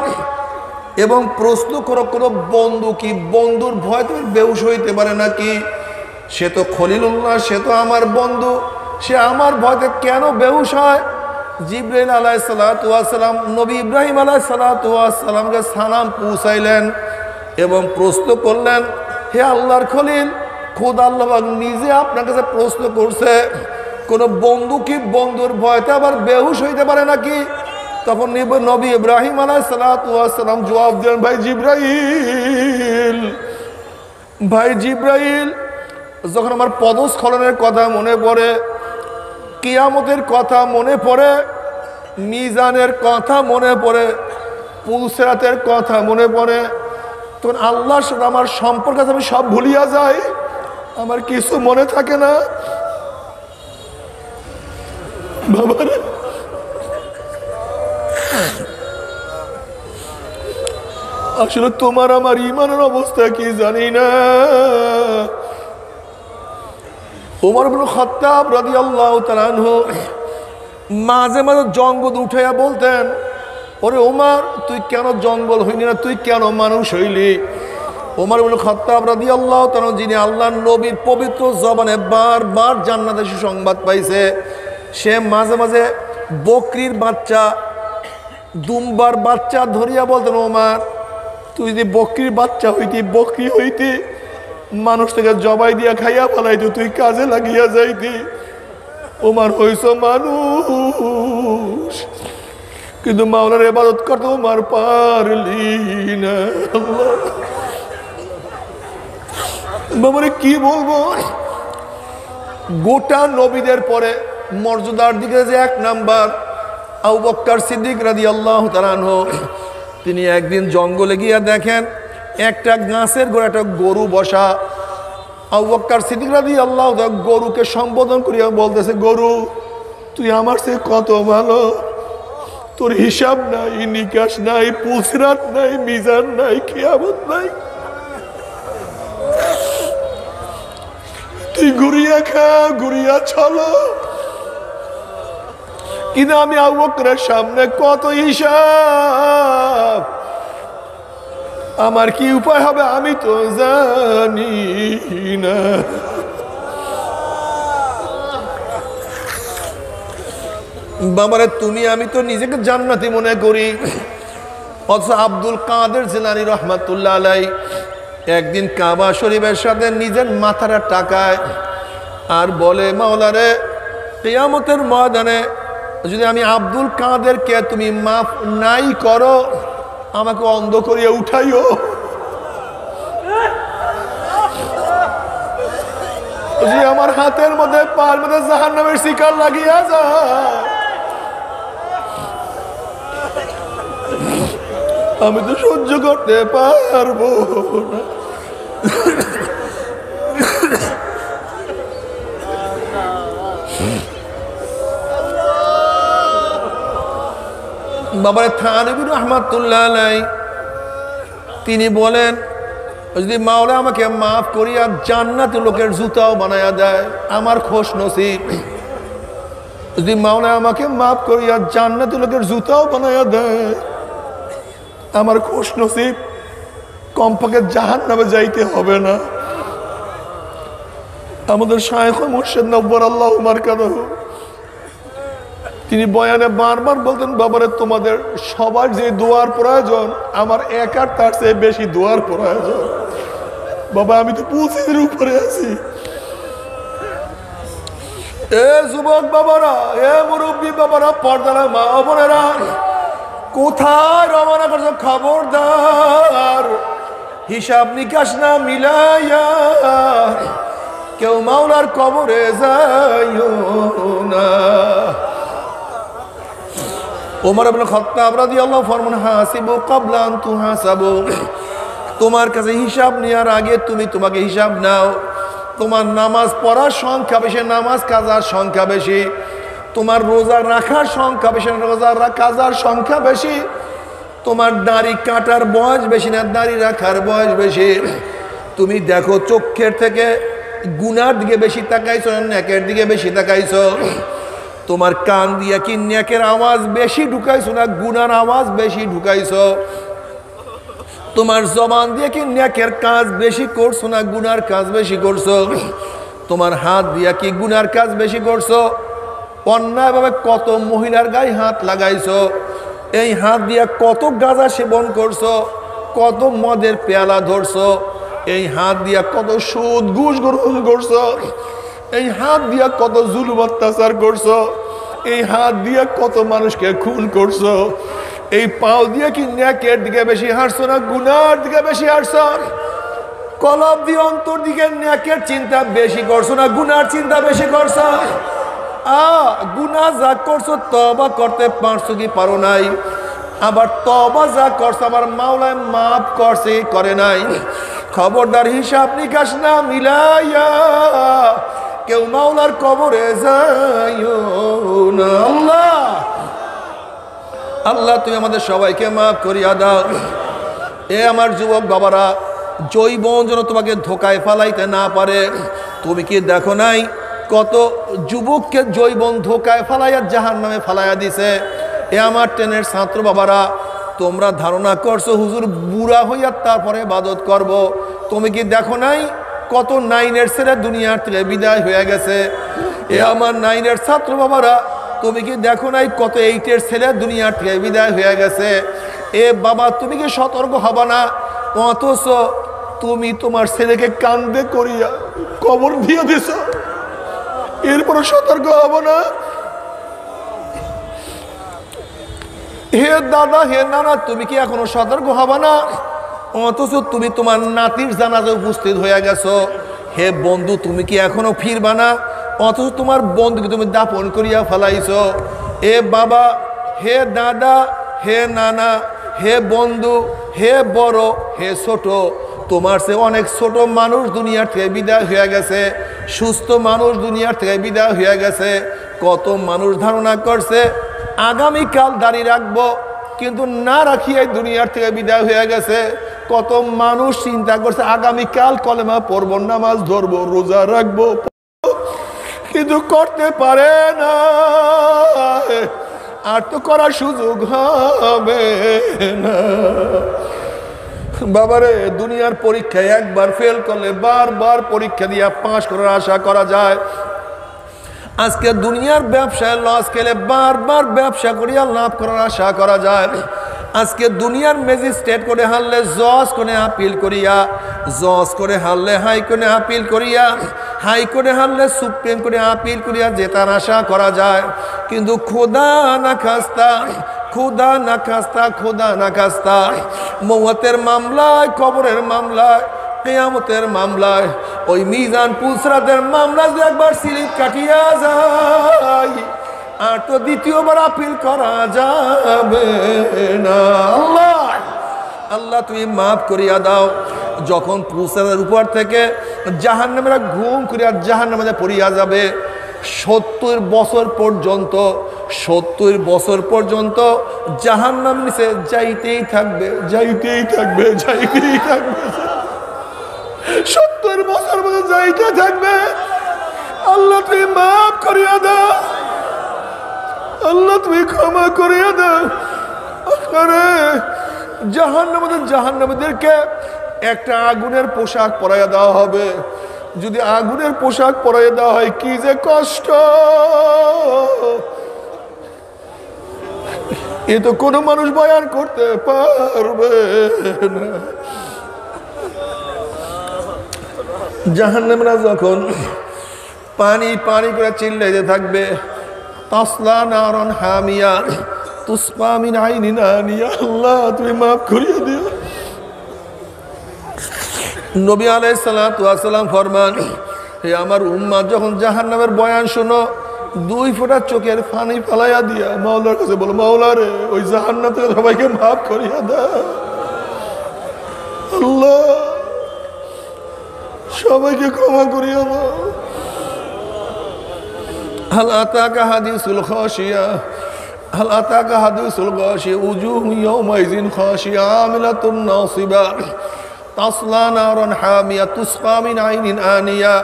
এবং প্রশ্ন করো কোনো বন্ধু কি বন্ধুর ভয় তুমি বেহুশ হইতে পারে নাকি? সে তো খলিলুল্লাহ, সে তো আমার বন্ধু, সে আমার ভয়তে কেন বেহুশ হয়? জিব্রাইল আলাইহিস সালাতু ওয়াস সালাম নবী ইব্রাহিম আলাইহিস সালাতু ওয়াস সালামকে সালাম পৌঁছাইলেন এবং প্রশ্ন করলেন, হে আল্লাহর খলিল, খোদা আল্লাহ পাক নিজে আপনার কাছে প্রশ্ন করছে কোন বন্ধু কি বন্ধুর ভয়তে আবার বেহুশ হইতে পারে নাকি? তখন নবী ইব্রাহিম আলাইহিস সালাতু ওয়াস সালাম জবাব দিলেন, ভাই জিব্রাইল, যখন আমার পদস্খলনের কথা মনে পড়ে, কিয়ামতের কথা মনে পড়ে, মিজানের কথা মনে পড়ে, পুলসিরাতের কথা মনে পড়ে, তখন আল্লাহর সাথে আমার সম্পর্ক আমি সব ভুলিয়া যাই, আমার কিছু মনে থাকে না। বাবারে আসলে তোমার আমার ইমানের অবস্থা কি জানি না। ওমর ইবনে খাত্তাব রাদিয়াল্লাহু তাআলা আনহু মাঝে মাঝে জঙ্গল উঠাইয়া বলতেন, ওরে ওমর, তুই কেন জঙ্গল হইলি না, তুই কেন মানুষ হইলি? ওমর ইবনে খাত্তাব রাদিয়াল্লাহু তাআলা, যিনি আল্লাহর নবীর পবিত্র জবানে বারবার জান্নাতের সুসংবাদ পাইছে, সে মাঝে মাঝে বকরির বাচ্চা দুম্বার বাচ্চা ধরিয়া বলতেন, ওমর তুই যদি বকরির বাচ্চা হইতি, বকরি হইতি, মানুষ থেকে জবাই দিয়া খাইয়া ফেলাইতি, তুই কাজে লাগিয়া যাইতি। ওমর হইছ মানুষ, কিন্তু মাওলার ইবাদত করতে ওমর পারলি না। বাবারে কি বলবো, গোটা নবীদের পরে মর্যাদার দিকে যে এক নাম্বার আবু বকর সিদ্দিক রাদিয়াল্লাহু তাআলা আনহু, তিনি একদিন জঙ্গলে গিয়া দেখেন একটা গাছের গোড়ায় একটা গরু বসা। আবু বকর সিদ্দিক রাদিয়াল্লাহু তাআলা গরুকে সম্বোধন করিয়া বলতেছে, গরু তুই আমার চেয়ে কত ভালো, তোর হিসাব নাই, নিকাশ নাই, পুলসিরাত নাই, মিজান নাই, কিয়ামত নাই, তুই ঘুরিয়া খা, ঘুরিয়া চলো, কিন্তু আমি আবু বকরের সামনে কত হিসাব, আমার কি উপায় হবে আমি তো জানি না। বাবারে তুমি আমি তো নিজেকে জান্নাতি মনে করি, অথচ আব্দুল কাদের জিলানী রহমাতুল্লাহ আলাই একদিন কাবা শরীফের সাথে নিজের মাথাটা টাকায় আর বলে, মাওলারে কিয়ামতের ময়দানে যদি আমি আব্দুল কাদেরকে তুমি মাফ নাই করো, আমাকে অন্ধ করিয়া উঠাইও। যদি আমার হাতের মধ্যে পায়ের মধ্যে জাহান্নামের শিকার লাগিয়া যায়, আমি তো সহ্য করতে পারবো না। বাবারে থানবী রহমাতুল্লাহ আলাইহি তিনি বলেন, যদি মাওলা আমাকে মাফ করিয়া জান্নাতের লোকের জুতাও বানায়া দেয় আমার খোশ নসিব। যদি মাওলা আমাকে মাফ করিয়া জান্নাতের লোকের জুতাও বানায়া দেয় আমার খোশ নসিব, কমপক্ষে জাহান্নামে যাইতে হবে না। আমাদের শায়খ মুর্শিদ নব্বর আল্লাহু মারকাদাহু তিনি বয়ানে বারবার বলতেন, বাবারে তোমাদের সবার যে দোয়ার প্রয়োজন আমার একার তার চেয়ে বেশি দোয়ার প্রয়োজন। বাবা আমি তো পুঁজির উপরে আছি। এ যুবক বাবারা, এ মুরব্বী বাবারা, পর্দারা মা বোনেরা, কোথায় রওনা করছো খবরদার, হিসাব নিকাশ না মিলাইয়া কেউ মাওলার কবরে যাইও না। ওমর ইবনে খাত্তাব রাদিয়াল্লাহু ফরমান, হাসিবু ক্বাবলা আন তুহাসাবু, তোমার কাছে হিসাব নেওয়ার আগে তুমি তোমাকে হিসাব নাও। তোমার নামাজ পড়ার সংখ্যা বেশি, নামাজ কাজার সংখ্যা বেশি, তোমার রোজা রাখার সংখ্যা বেশি, রোজা কাজার সংখ্যা বেশি, তোমার দাড়ি কাটার বয়স বেশি না দাড়ি রাখার বয়স বেশি। তুমি দেখো চোখের থেকে গুনার দিকে বেশি তাকাইছো না নেকের দিকে বেশি তাকাইছো? তোমার কান দিয়া কি নেকের আওয়াজ বেশি ঢুকাইছো না গুনার আওয়াজ বেশি ঢুকাইছো? তোমার জবান দিয়ে কি নেকের কাজ বেশি করছো না গুনার কাজ বেশি করছো? তোমার হাত দিয়া কি গুনার কাজ বেশি করছো? অন্যায়ভাবে কত মহিলার গায়ে হাত লাগাইছো? এই হাত দিয়া কত গাঁজা সেবন করছো, কত মদের পেয়ালা ধরছো? এই হাত দিয়া কত সুদ ঘুষ গ্রহণ করছো? এই হাত দিয়া কত জুলুম অত্যাচার করছো? এই হাত দিয়া কত মানুষকে খুন করছো? এই পাও দিয়ে কি নেকের দিকে বেশি হাঁটছো না গুনার দিকে বেশি হাঁটছো? কলব দিয়ে অন্তর দিকে নেকের চিন্তা বেশি করছো না গুনার চিন্তা বেশি করছো? গুনা যা করছো তওবা করতে পারছো কি পারো নাই? আবার তওবা যা করছো আবার মাওলায় মাফ করছে করে নাই? খবরদার হিসাব নিকাশ না মিলাইয়া কেউ মাওলার কবরে যাইও না। আল্লাহ আল্লাহ তুমি আমাদের সবাইকে মাফ করিয়া দাও। এ আমার যুবক বাবারা, জৈবন যেন তোমাকে ধোকায় ফালাইতে না পারে। তুমি কি দেখো নাই কত যুবককে জৈবন ধোকায় ফালাইয়া জাহান্নামে ফালাইয়া দিছে? এ আমার ট্রেনের ছাত্র বাবারা, তোমরা ধারণা করছো হুজুর বুড়া হইয়া তারপরে ইবাদত করব। তুমি কি দেখো নাই কত নাইনের ছেলে দুনিয়ার থেকে বিদায় হয়ে গেছে? এ আমার 9-এর ছাত্র বাবারা, তুমি কি দেখো নাই কত 8-এর ছেলে দুনিয়ার থেকে বিদায় হয়ে গেছে? এ বাবা, তুমি কি সতর্ক হবা না? অথচ তুমি তোমার ছেলেকে কান্দে করিয়া কবর দিয়ে দিছ, এরপরে সতর্ক হব না? হে দাদা, হে নানা, তুমি কি এখনো সতর্ক হবা না? অথচ তুমি তোমার নাতির জানাজা উপস্থিত হয়ে গেছো। হে বন্ধু, তুমি কি এখনো ফিরবা না? অথচ তোমার বন্ধুকে তুমি দাপন করিয়া ফেলাইছো। এ বাবা, হে দাদা, হে নানা, হে বন্ধু, হে বড়, হে ছোট, তোমার সে অনেক ছোট মানুষ দুনিয়ার থেকে বিদায় হয়ে গেছে, সুস্থ মানুষ দুনিয়ার থেকে বিদায় হয়ে গেছে। কত মানুষ ধারণা করছে আগামীকাল দাঁড়িয়ে রাখবো, কিন্তু না রাখিয়াই দুনিয়ার থেকে বিদায় হয়ে গেছে। কত মানুষ চিন্তা করছে আগামীকাল কলেমা পড়বো, নামাজ ধরবো, রোজা রাখবো, কিন্তু করতে পারে না। আর তো করার সুযোগ হবে না। বাবারে, দুনিয়ার পরীক্ষায় একবার ফেল করলে বারবার পরীক্ষা দিয়ে পাস করার আশা করা যায়। আজকে দুনিয়ার ব্যবসায় লস খেলে বারবার ব্যবসা করিয়া লাভ করার আশা করা যায়। আজকে দুনিয়ার ম্যাজিস্ট্রেট করে হারলে জজ করে আপিল করিয়া, জজ করে হারলে হাইকোর্টে আপিল করিয়া, হাইকোর্টে হারলে সুপ্রিম কোর্টে আপিল করিয়া জেতার আশা করা যায়। কিন্তু খোদা না খাস্তা, খোদা না খাস্তা, খোদা না খাস্তা, মৌতের মামলায়, কবরের মামলায়, কিয়ামতের মামলায়, ওই মিজান পুসরাতের মামলা যে একবার স্লিপ কাটিয়া যায়, আর তো দ্বিতীয়বার আপিল করা যাবে না। আল্লাহ, আল্লাহ তুমি মাফ করিয়া দাও। যখন পুসরাতের উপর থেকে জাহান্নামেরা ঘুম করিয়া জাহান্নামে পড়িয়া যাবে, 70 বছর পর্যন্ত, 70 বছর পর্যন্ত জাহান্নাম নিচে যাইতেই থাকবে, যাইতেই থাকবে, যাইতেই থাকবে, 70 বছর মধ্যে যাইতে থাকবে। আল্লাহ তুমি মাফ করিয়া দাও, আল্লাহ তুমি ক্ষমা করিয়া দাও। আরে জাহান্নামীদেরকে একটা আগুনের পোশাক পরাইয়া দেওয়া হবে। যদি আগুনের পোশাক পরাইয়া দেওয়া হয়, কি যে কষ্ট! এ তো কোনো মানুষ বয়ান করতে পারবে না। জাহান্নামীরা যখন পানি পানি করে চিল্লাইতে থাকবে, তাসলা নারান হামিয়া তুসকা মিন আইনিন আনিয়া, আল্লাহ তুমি মাফ করিয়ে দিও। নবী আলাইহিস সালাতু ওয়াস সালাম ফরমান, হে আমার উম্মাত, যখন জাহান্নামের বয়ান শোনো, 2 ফোঁটা চোখের পানি ফেলাইয়া দিয়া মাওলার কাছে বলো, মাওলা রে, ওই জাহান্নাম থেকে সবাইকে মাফ করিয়া দাও। আল্লাহ সবাইকে ক্ষমা করিয়া দাও। হাল আতাকা হাদিসুল খাশিয়া, হাল আতাকা হাদিসুল গাশিয়া, উজুহু ইয়াওমাইযিন খাশিয়া আমিলাতুন নাসিবা তাসলা নারান হামিয়া তুসকা মিন আইনিন আনিয়া।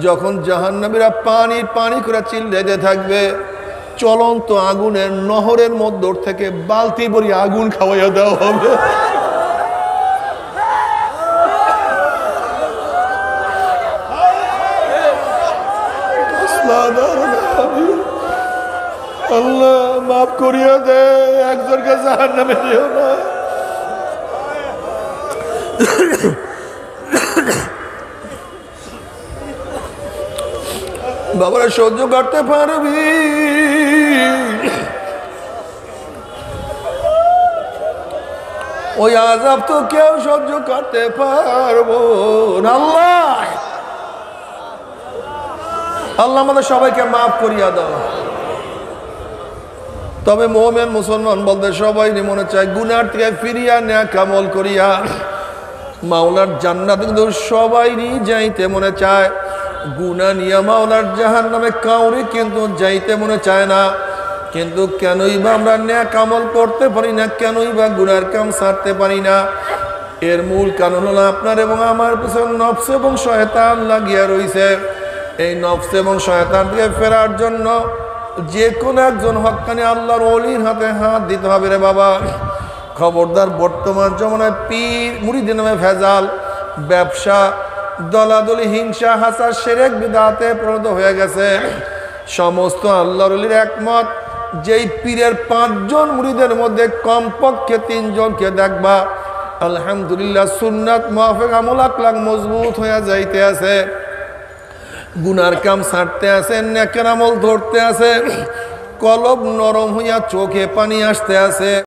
যখন জাহান্নামীরা পানি পানি করে চিল্লাইতে থাকবে, চলন্ত আগুনের নহরের মধ্যে থেকে বালতি ভরি আগুন খাওয়াইয়া দেওয়া হবে। আল্লাহ মাফ করিয়া দে, একজনকে জাহান্নামে দিও না। বাবারা সহ্য করতে পারবি? ওই আযাব তো কেউ সহ্য করতে পারবো না। আল্লাহ, আল্লাহ আমাদের সবাইকে মাফ করিয়া দাও। তবে মুমিন মুসলমান বলতে সবাই মনে চায় গুনার থেকে ফিরিয়া নেক আমল করিয়া মাওলার জান্নাত কিন্তু সবাই যাইতে মনে চায়। গুনাহ নিয়ে মাওলার জাহান্নামে কাউরে কিন্তু যাইতে মনে চায় না। কিন্তু কেনই বা আমরা নেক আমল করতে পারি না, কেনই বা গুনার কাম ছাড়তে পারি না? এর মূল কারণ হলো আপনার এবং আমার পিছনে নফস এবং শয়তান লাগিয়া রইছে। এই নফস এবং শয়তান থেকে ফেরার জন্য যে কোনো একজন হক্কানি আল্লাহর ওলির হাতে হাত দিতে হবে রে বাবা। খবরদার, বর্তমান জমানায় পীর মুরিদের নামে ভেজাল, ব্যবসা, দলাদলি, হিংসা, হাসাদ, শিরক, বিদআতে পরিণত হয়ে গেছে। সমস্ত আল্লাহর ওলির একমত, যেই পীরের 5 জন মুরিদের মধ্যে কমপক্ষে 3 জনকে দেখবা আলহামদুলিল্লাহ সুন্নাত মুআফিক আমল আকলাক মজবুত হয়ে যাইতে আছে, গুনার কাম ছাড়তে আছে, নেকের আমল ধরতে আছে, কলব নরম হইয়া চোখে পানি আসতে আছে।